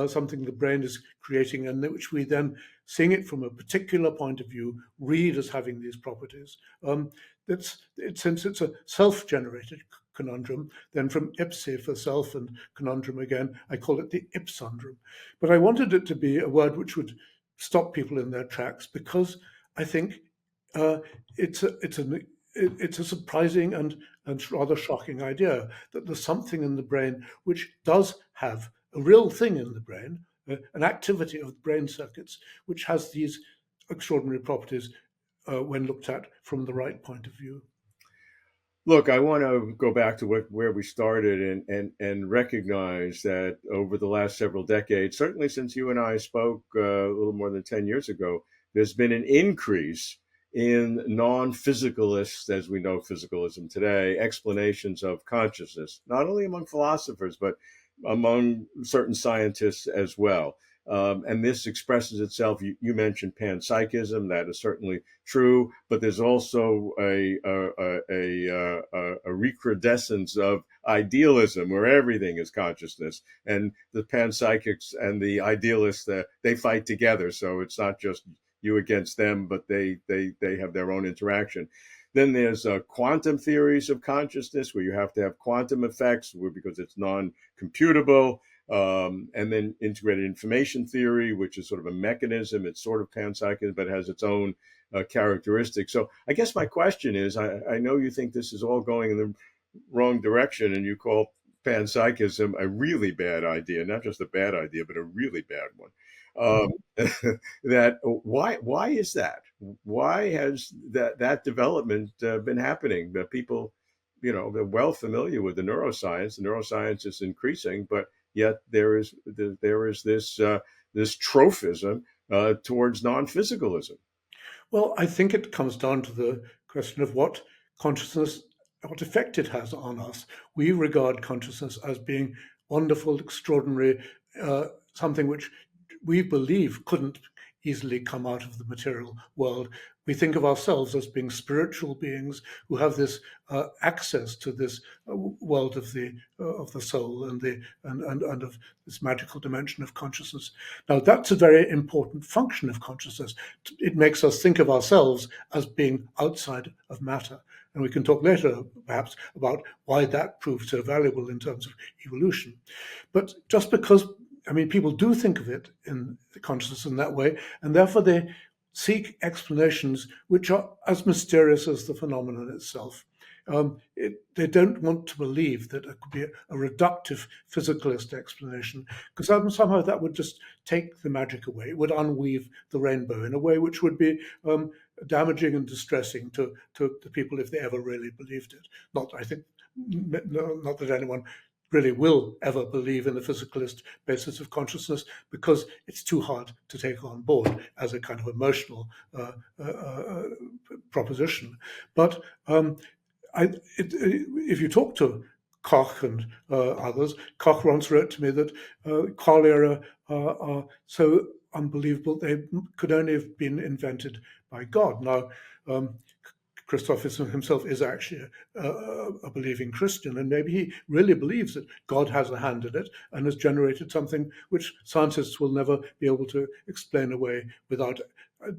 something the brain is creating, and which we then, seeing it from a particular point of view, read as having these properties. Since it's a self-generated conundrum, then from ipse for self and conundrum again, I call it the ipsundrum. But I wanted it to be a word which would stop people in their tracks, because I think it's a surprising and rather shocking idea that there's something in the brain which does have a real thing in the brain, an activity of the brain circuits, which has these extraordinary properties when looked at from the right point of view. Look, I want to go back to where we started and recognize that over the last several decades, certainly since you and I spoke a little more than 10 years ago, there's been an increase in non-physicalist, as we know physicalism today, explanations of consciousness, not only among philosophers, but among certain scientists as well. And this expresses itself, you mentioned panpsychism, that is certainly true, but there's also a recrudescence of idealism where everything is consciousness. And the panpsychics and the idealists, they fight together. So it's not just you against them, but they have their own interaction. Then there's quantum theories of consciousness where you have to have quantum effects because it's non-computable. And then integrated information theory, which is sort of a mechanism. It's sort of panpsychism, but has its own characteristics. So I guess my question is, I know you think this is all going in the wrong direction, and you call panpsychism a really bad idea, not just a bad idea, but a really bad one. That why is that? Why has that development been happening? That people, they're well familiar with the neuroscience. The neuroscience is increasing, but yet there is this trophism towards non-physicalism. Well, I think it comes down to the question of what effect it has on us. We regard consciousness as being wonderful, extraordinary, something which we believe couldn't easily come out of the material world. We think of ourselves as being spiritual beings who have this access to this world of the soul and of this magical dimension of consciousness. Now, that's a very important function of consciousness. It makes us think of ourselves as being outside of matter. And we can talk later, perhaps, about why that proved so valuable in terms of evolution. But just because people do think of it in consciousness in that way, and therefore they seek explanations which are as mysterious as the phenomenon itself. They don't want to believe that it could be a reductive physicalist explanation, because somehow that would just take the magic away. It would unweave the rainbow in a way which would be damaging and distressing to the people if they ever really believed it. Not that anyone really will ever believe in the physicalist basis of consciousness, because it's too hard to take on board as a kind of emotional proposition. But if you talk to Koch and others, Koch once wrote to me that qualia are so unbelievable they could only have been invented by God. Now, Christoph himself is actually a believing Christian, and maybe he really believes that God has a hand in it and has generated something which scientists will never be able to explain away without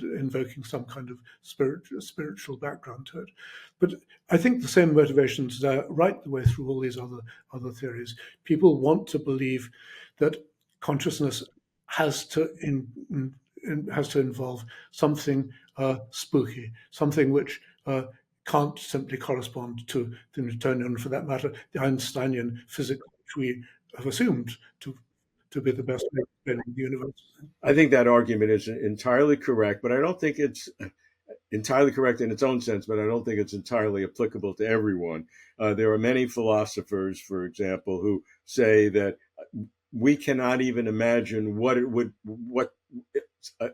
invoking some kind of spiritual background to it. But I think the same motivations are right the way through all these other theories. People want to believe that consciousness has to involve something spooky, something which can't simply correspond to the Newtonian, for that matter, the Einsteinian physics, which we have assumed to be the best way of explaining the universe. I think that argument is entirely correct, but I don't think it's entirely correct in its own sense, but I don't think it's entirely applicable to everyone. There are many philosophers, for example, who say that we cannot even imagine what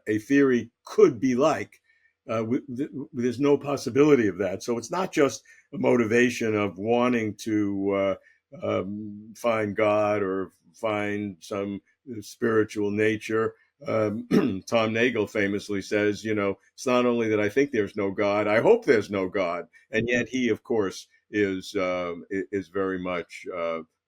a theory could be like. There's no possibility of that. So it's not just a motivation of wanting to find God or find some spiritual nature. Tom Nagel famously says, it's not only that I think there's no God, I hope there's no God. And yet he, of course, is very much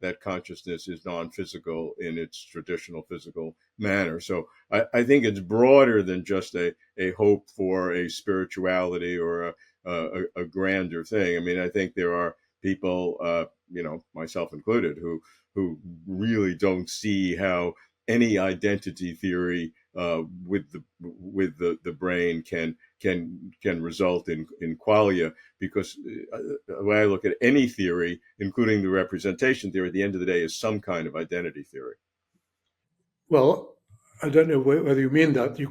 that consciousness is non-physical in its traditional physical manner. So I think it's broader than just a hope for a spirituality or a grander thing. I mean, I think there are people, myself included, who really don't see how any identity theory with the brain can result in qualia, because the way I look at any theory, including the representation theory, at the end of the day, is some kind of identity theory. Well, I don't know whether you mean that you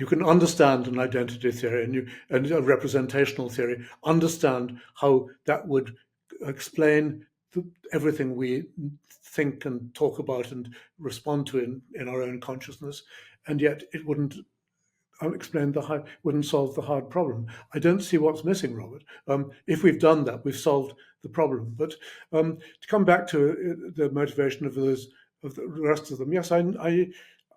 can understand an identity theory and a representational theory, understand how that would explain everything we think and talk about and respond to in our own consciousness, and yet it wouldn't wouldn't solve the hard problem. I don't see what's missing, Robert. If we've done that, we've solved the problem. But to come back to the motivation of the rest of them, yes, I know.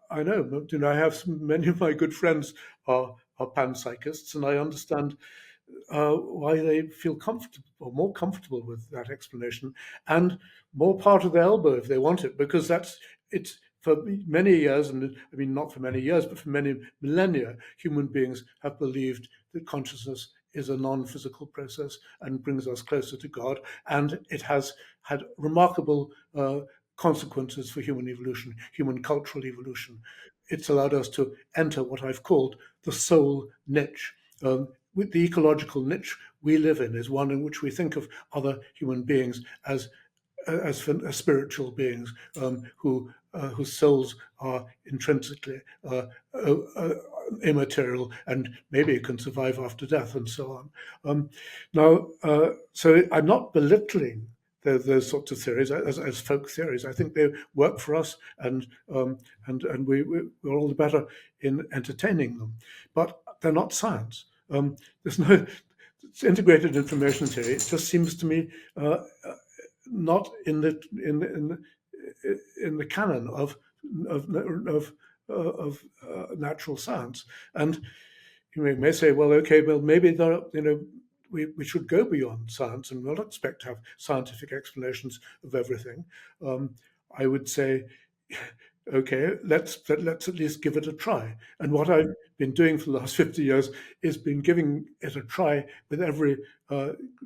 I have many of my good friends are panpsychists, and I understand why they feel comfortable or more comfortable with that explanation, and more part of the elbow if they want it, because it's for many years, and I mean not for many years, but for many millennia, human beings have believed that consciousness is a non-physical process and brings us closer to God, and it has had remarkable consequences for human evolution, human cultural evolution. It's allowed us to enter what I've called the soul niche. With the ecological niche we live in is one in which we think of other human beings as spiritual beings whose souls are intrinsically immaterial and maybe can survive after death and so on. So I'm not belittling those sorts of theories as folk theories. I think they work for us, and we're all the better in entertaining them. But they're not science. There's no integrated information theory. It just seems to me not in the canon of natural science. And you may say, well, okay, well, maybe there, we should go beyond science and not expect to have scientific explanations of everything. I would say, okay, let's at least give it a try. And what I've been doing for the last 50 years is been giving it a try with every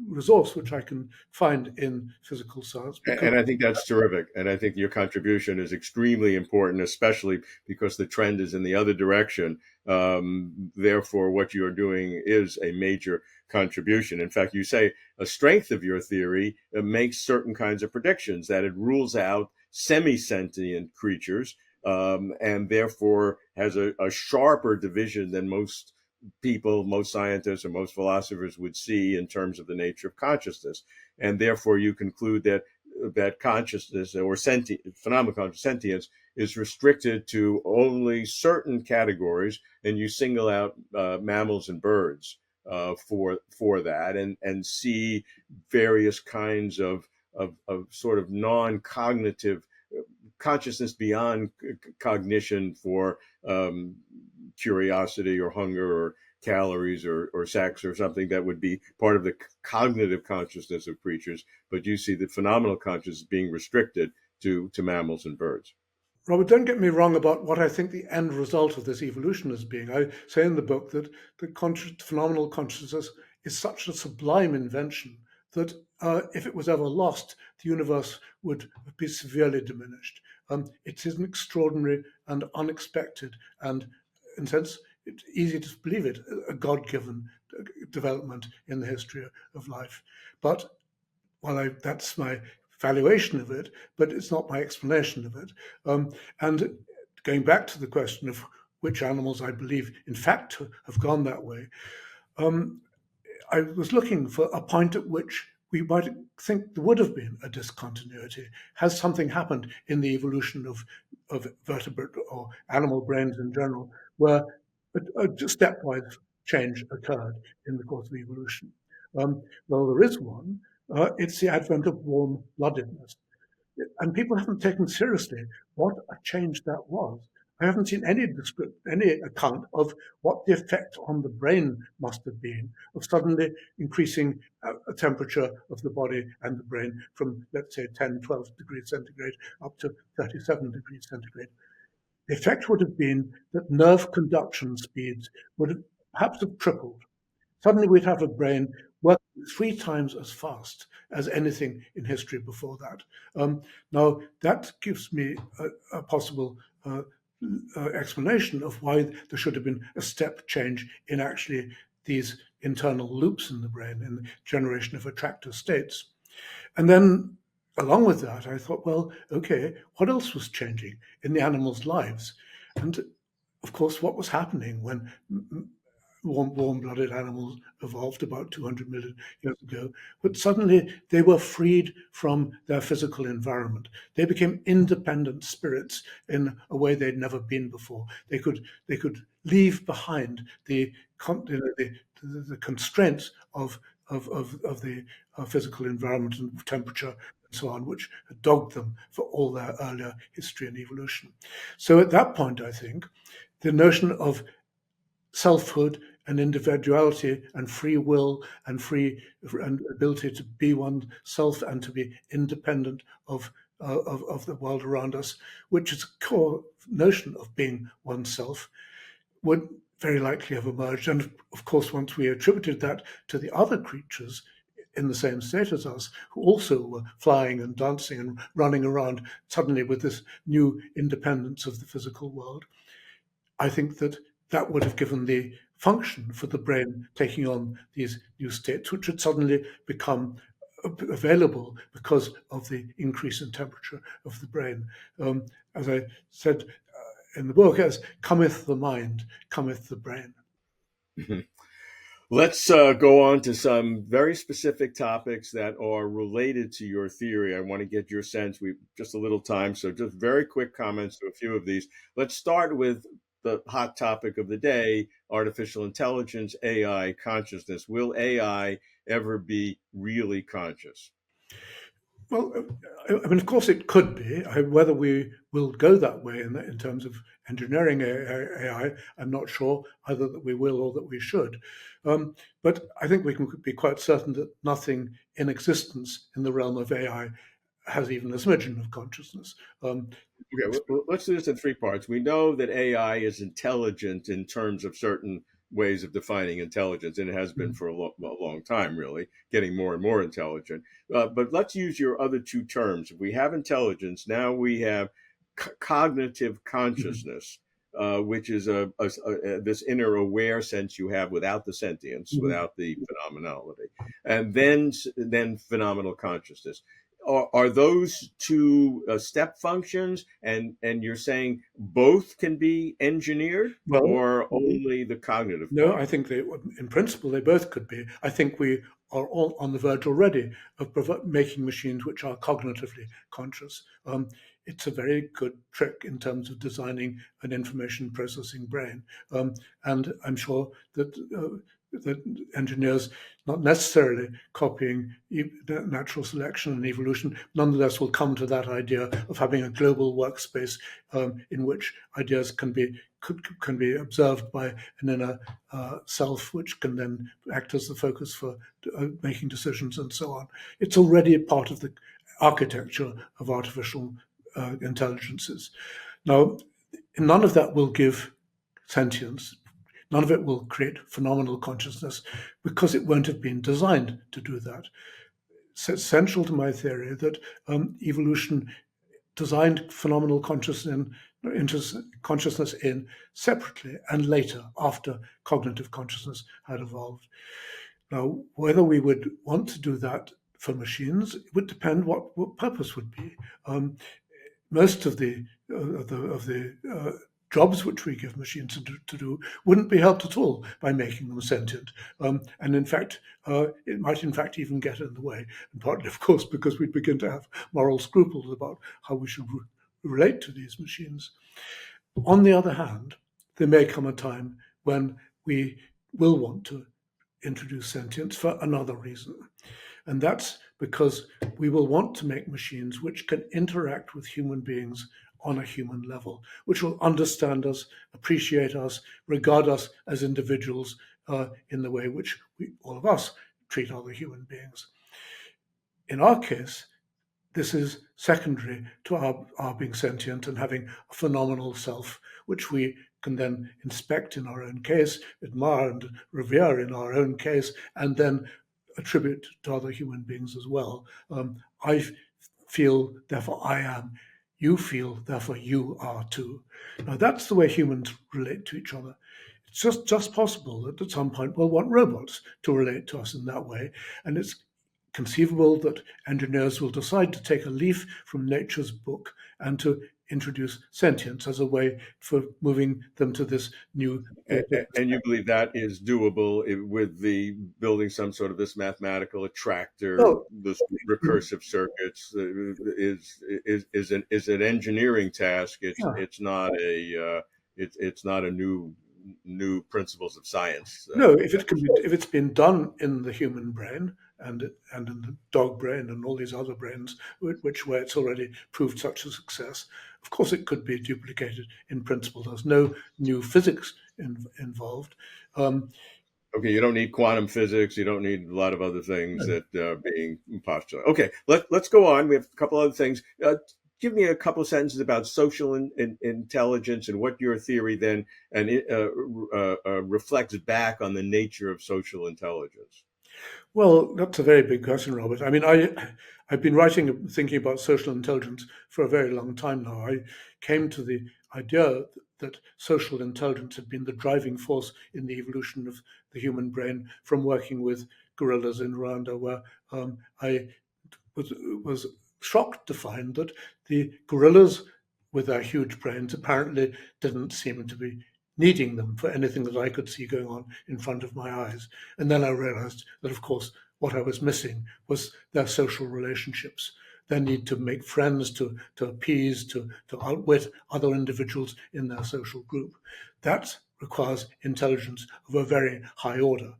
resource which I can find in physical science. And I think that's terrific. And I think your contribution is extremely important, especially because the trend is in the other direction. Therefore, what you're doing is a major contribution. In fact, you say a strength of your theory makes certain kinds of predictions, that it rules out semi-sentient creatures, and therefore has a sharper division than most people, most scientists, or most philosophers would see in terms of the nature of consciousness. And therefore, you conclude that consciousness or phenomenal sentience is restricted to only certain categories, and you single out mammals and birds for that, and see various kinds of sort of non-cognitive consciousness beyond cognition for curiosity or hunger or calories or sex or something that would be part of the cognitive consciousness of creatures, but you see the phenomenal consciousness being restricted to mammals and birds. Robert, don't get me wrong about what I think the end result of this evolution is being. I say in the book that the phenomenal consciousness is such a sublime invention that if it was ever lost, the universe would be severely diminished. It is an extraordinary and unexpected, and in a sense, it's easy to believe it, a God-given development in the history of life. But that's my valuation of it, but it's not my explanation of it. And going back to the question of which animals I believe, in fact, have gone that way, I was looking for a point at which we might think there would have been a discontinuity. Has something happened in the evolution of vertebrate or animal brains in general, where a stepwise change occurred in the course of evolution? Well, there is one. It's the advent of warm-bloodedness. And people haven't taken seriously what a change that was. I haven't seen any account of what the effect on the brain must have been of suddenly increasing a temperature of the body and the brain from, let's say, 10, 12 degrees centigrade up to 37 degrees centigrade. The effect would have been that nerve conduction speeds would have perhaps have tripled. Suddenly we'd have a brain working 3 times as fast as anything in history before that. Now, that gives me a possible explanation of why there should have been a step change in actually these internal loops in the brain, in the generation of attractor states. And then along with that, I thought, well, okay, what else was changing in the animals' lives? And of course, what was happening when warm-blooded animals evolved about 200 million years ago, but suddenly they were freed from their physical environment. They became independent spirits in a way they'd never been before. They could leave behind the constraints of the physical environment and temperature and so on, which had dogged them for all their earlier history and evolution. So at that point, I think, the notion of selfhood and individuality and free will and ability to be oneself and to be independent of the world around us, which is a core notion of being oneself, would very likely have emerged. And of course, once we attributed that to the other creatures in the same state as us, who also were flying and dancing and running around suddenly with this new independence of the physical world, I think that would have given the function for the brain taking on these new states, which had suddenly become available because of the increase in temperature of the brain. As I said in the book, as cometh the mind, cometh the brain. Let's go on to some very specific topics that are related to your theory. I want to get your sense. We've just a little time, so just very quick comments to a few of these. Let's start with the hot topic of the day: artificial intelligence, AI, consciousness. Will AI ever be really conscious? Well, I mean, of course it could be. Whether we will go that way in terms of engineering AI, I'm not sure either that we will or that we should. But I think we can be quite certain that nothing in existence in the realm of AI has even a smidgen of consciousness. Okay, well, let's do this in 3 parts. We know that AI is intelligent in terms of certain ways of defining intelligence, and it has been for a long time, really, getting more and more intelligent. But let's use your other 2 terms. If we have intelligence, now we have cognitive consciousness, which is this inner aware sense you have without the sentience, without the phenomenality, and then phenomenal consciousness. Are those 2 step functions, and you're saying both can be engineered, Well, or only the cognitive no, part? I think in principle, they both could be. I think we are all on the verge already of making machines which are cognitively conscious. It's a very good trick in terms of designing an information processing brain. And I'm sure that engineers, not necessarily copying natural selection and evolution, nonetheless will come to that idea of having a global workspace in which ideas can be observed by an inner self, which can then act as the focus for making decisions and so on. It's already a part of the architecture of artificial intelligences. Now, none of that will give sentience. None of it will create phenomenal consciousness because it won't have been designed to do that. It's essential to my theory that evolution designed phenomenal consciousness in separately and later, after cognitive consciousness had evolved. Now, whether we would want to do that for machines, it would depend what purpose would be. Most of the jobs which we give machines to do wouldn't be helped at all by making them sentient. And in fact, it might in fact even get in the way, and partly, of course, because we'd begin to have moral scruples about how we should relate to these machines. On the other hand, there may come a time when we will want to introduce sentience for another reason. And that's because we will want to make machines which can interact with human beings on a human level, which will understand us, appreciate us, regard us as individuals in the way which all of us treat other human beings. In our case, this is secondary to our being sentient and having a phenomenal self, which we can then inspect in our own case, admire and revere in our own case, and then attribute to other human beings as well. I feel, therefore I am. You feel, therefore you are too. Now that's the way humans relate to each other. It's just possible that at some point we'll want robots to relate to us in that way, and it's conceivable that engineers will decide to take a leaf from nature's book and to introduce sentience as a way for moving them to this new. And you believe that is doable with the building some sort of this mathematical attractor, Well, this recursive circuits is an engineering task. yeah. It's not a it's not a new principles of science. No, if it's been done in the human brain and in the dog brain and all these other brains, which where it's already proved such a success, of course it could be duplicated in principle. There's no new physics involved. Okay, you don't need quantum physics. You don't need a lot of other things No. that are being postulated. Okay, let's go on. We have a couple other things. Give me a couple of sentences about social intelligence and what your theory then and reflects back on the nature of social intelligence. Well, that's a very big question, Robert. I mean, I've been writing, thinking about social intelligence for a very long time now. I came to the idea that social intelligence had been the driving force in the evolution of the human brain from working with gorillas in Rwanda, where I was shocked to find that the gorillas with their huge brains apparently didn't seem to be needing them for anything that I could see going on in front of my eyes. And then I realized that, of course, what I was missing was their social relationships, their need to make friends, to appease, to outwit other individuals in their social group. That requires intelligence of a very high order.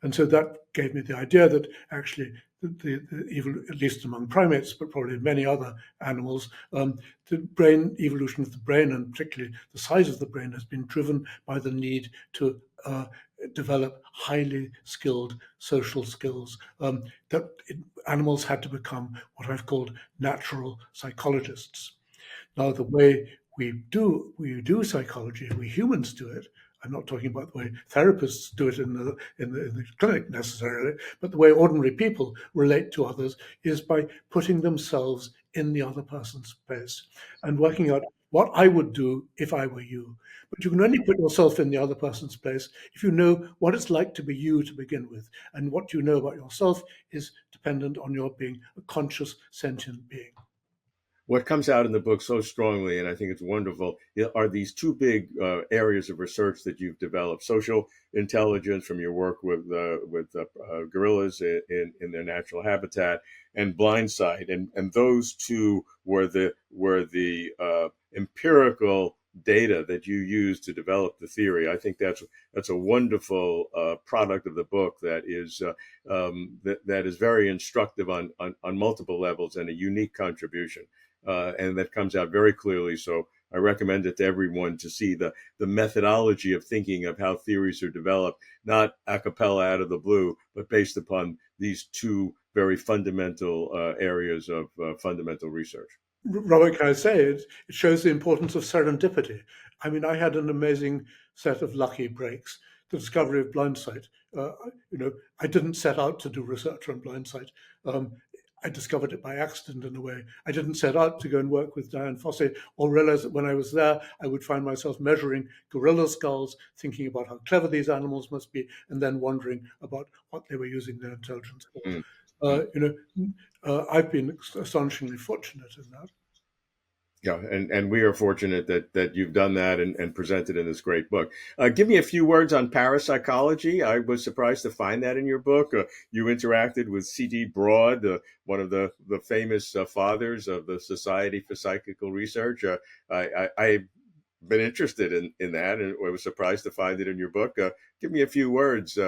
And so that gave me the idea that actually, at least among primates, but probably many other animals, the brain evolution of the brain, and particularly the size of the brain, has been driven by the need to develop highly skilled social skills. Animals had to become what I've called natural psychologists. Now, the way we do psychology, we humans do it. I'm not talking about the way therapists do it in the clinic necessarily, but the way ordinary people relate to others is by putting themselves in the other person's place and working out what I would do if I were you. But you can only put yourself in the other person's place if you know what it's like to be you to begin with. And what you know about yourself is dependent on your being a conscious, sentient being. What comes out in the book so strongly, and I think it's wonderful, are these two big areas of research that you've developed: social intelligence from your work with gorillas in their natural habitat, and blindsight, and those two were the empirical data that you used to develop the theory. I think that's a wonderful product of the book that is that is very instructive on multiple levels and a unique contribution. And that comes out very clearly. So I recommend it to everyone to see the methodology of thinking of how theories are developed, not a cappella out of the blue, but based upon these two very fundamental areas of fundamental research. Robert, can I say it shows the importance of serendipity. I mean, I had an amazing set of lucky breaks. The discovery of blindsight. I didn't set out to do research on blindsight. I discovered it by accident in a way. I didn't set out to go and work with Diane Fossey or realize that when I was there, I would find myself measuring gorilla skulls, thinking about how clever these animals must be, and then wondering about what they were using their intelligence for. I've been astonishingly fortunate in that. Yeah, and we are fortunate that you've done that and presented in this great book. Give me a few words on parapsychology. I was surprised to find that in your book. You interacted with C.D. Broad, one of the famous fathers of the Society for Psychical Research. I've been interested in that, and I was surprised to find it in your book. Give me a few words.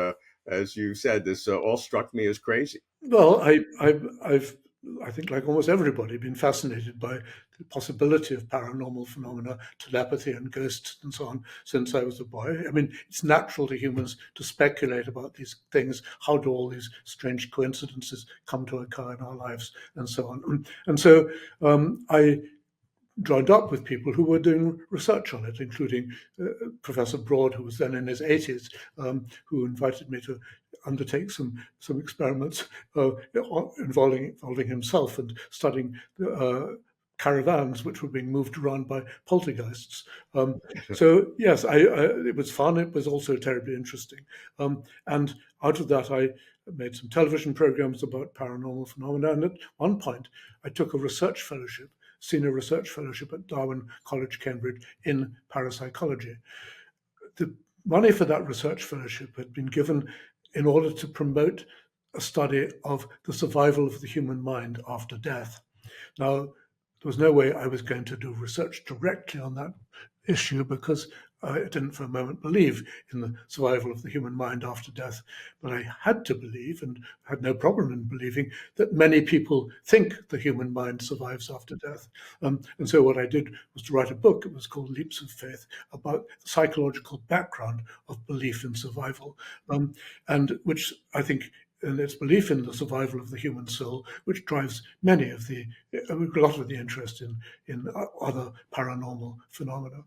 As you said, this all struck me as crazy. Well, I've I think, like almost everybody, been fascinated by the possibility of paranormal phenomena, telepathy and ghosts and so on since I was a boy. I mean, it's natural to humans to speculate about these things. How do all these strange coincidences come to occur in our lives and so on? And so I joined up with people who were doing research on it, including Professor Broad, who was then in his 80s, who invited me to undertake some experiments involving himself and studying caravans which were being moved around by poltergeists. So yes, it was fun. It was also terribly interesting. And out of that, I made some television programs about paranormal phenomena. And at one point, I took a research fellowship, senior research fellowship at Darwin College, Cambridge, in parapsychology. The money for that research fellowship had been given in order to promote a study of the survival of the human mind after death. Now, there was no way I was going to do research directly on that issue because I didn't for a moment believe in the survival of the human mind after death. But I had to believe, and had no problem in believing, that many people think the human mind survives after death. And so what I did was to write a book. It was called Leaps of Faith, about the psychological background of belief in survival, and which I think, and its belief in the survival of the human soul, which drives a lot of the interest in other paranormal phenomena.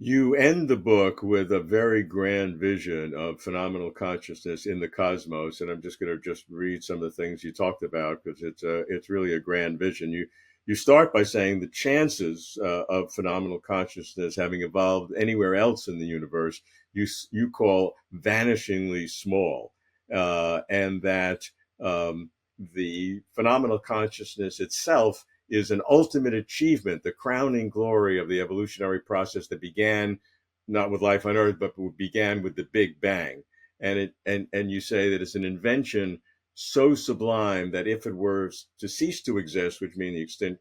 You end the book with a very grand vision of phenomenal consciousness in the cosmos, and I'm just going to just read some of the things you talked about because it's really a grand vision. You start by saying the chances of phenomenal consciousness having evolved anywhere else in the universe you call vanishingly small, and that the phenomenal consciousness itself is an ultimate achievement, the crowning glory of the evolutionary process that began not with life on Earth, but began with the Big Bang. And you say that it's an invention so sublime that if it were to cease to exist, which means the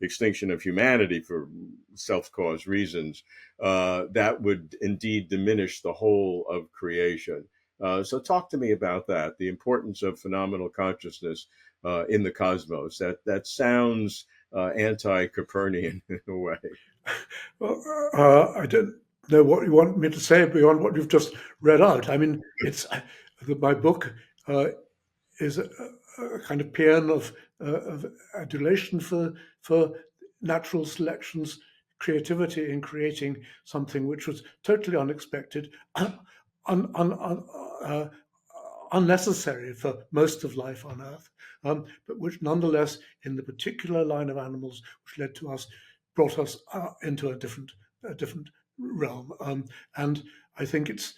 extinction of humanity for self-caused reasons, that would indeed diminish the whole of creation. So talk to me about that, the importance of phenomenal consciousness in the cosmos. That sounds anti-Copernican in a way. Well, I don't know what you want me to say beyond what you've just read out. I mean, it's my book is a kind of paean of adulation for natural selection's creativity in creating something which was totally unexpected, unnecessary for most of life on Earth, but which nonetheless, in the particular line of animals which led to us, brought us into a different realm. And I think it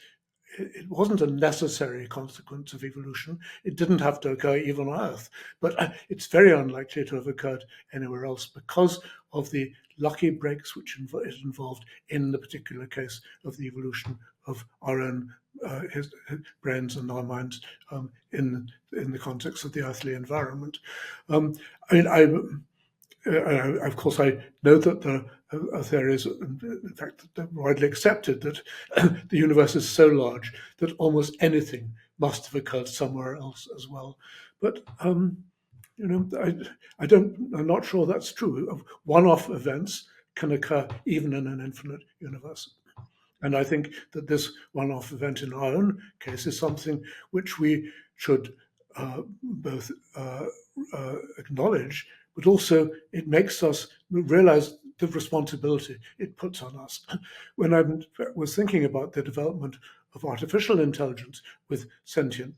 wasn't a necessary consequence of evolution. It didn't have to occur even on Earth, but it's very unlikely to have occurred anywhere else because of the lucky breaks which it involved in the particular case of the evolution of our own his brains and our minds in the context of the earthly environment. I mean, of course, I know that there is, in fact, widely accepted that the universe is so large that almost anything must have occurred somewhere else as well. But I'm not sure that's true. One-off events can occur even in an infinite universe. And I think that this one-off event in our own case is something which we should both acknowledge, but also it makes us realize the responsibility it puts on us. When I was thinking about the development of artificial intelligence with sentient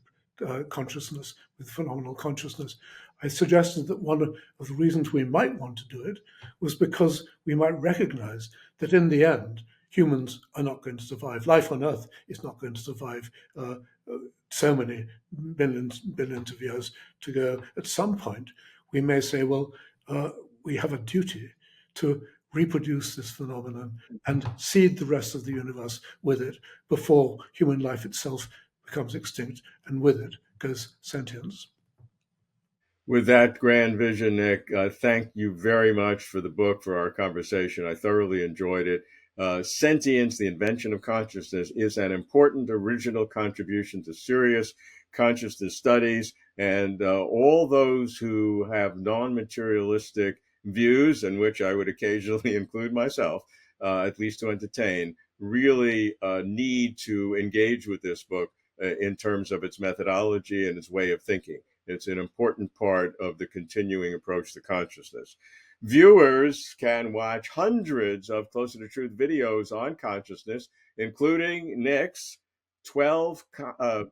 consciousness, with phenomenal consciousness, I suggested that one of the reasons we might want to do it was because we might recognize that in the end, humans are not going to survive. Life on Earth is not going to survive so many billions of years to go. At some point, we may say, well, we have a duty to reproduce this phenomenon and seed the rest of the universe with it before human life itself becomes extinct, and with it goes sentience. With that grand vision, Nick, thank you very much for the book, for our conversation. I thoroughly enjoyed it. Sentience, the Invention of Consciousness, is an important original contribution to serious consciousness studies. And all those who have non-materialistic views, in which I would occasionally include myself, at least to entertain, really need to engage with this book in terms of its methodology and its way of thinking. It's an important part of the continuing approach to consciousness. Viewers can watch hundreds of Closer to Truth videos on consciousness, including Nick's 12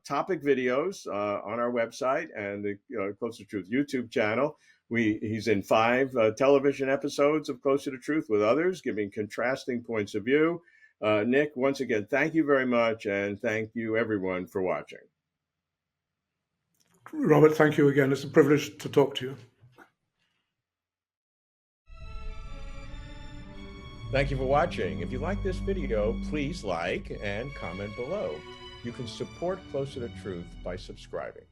topic videos on our website and the Closer to Truth YouTube channel. He's in 5 television episodes of Closer to Truth with others, giving contrasting points of view. Nick, once again, thank you very much, and thank you everyone for watching. Robert, thank you again. It's a privilege to talk to you. Thank you for watching. If you like this video, please like and comment below. You can support Closer to Truth by subscribing.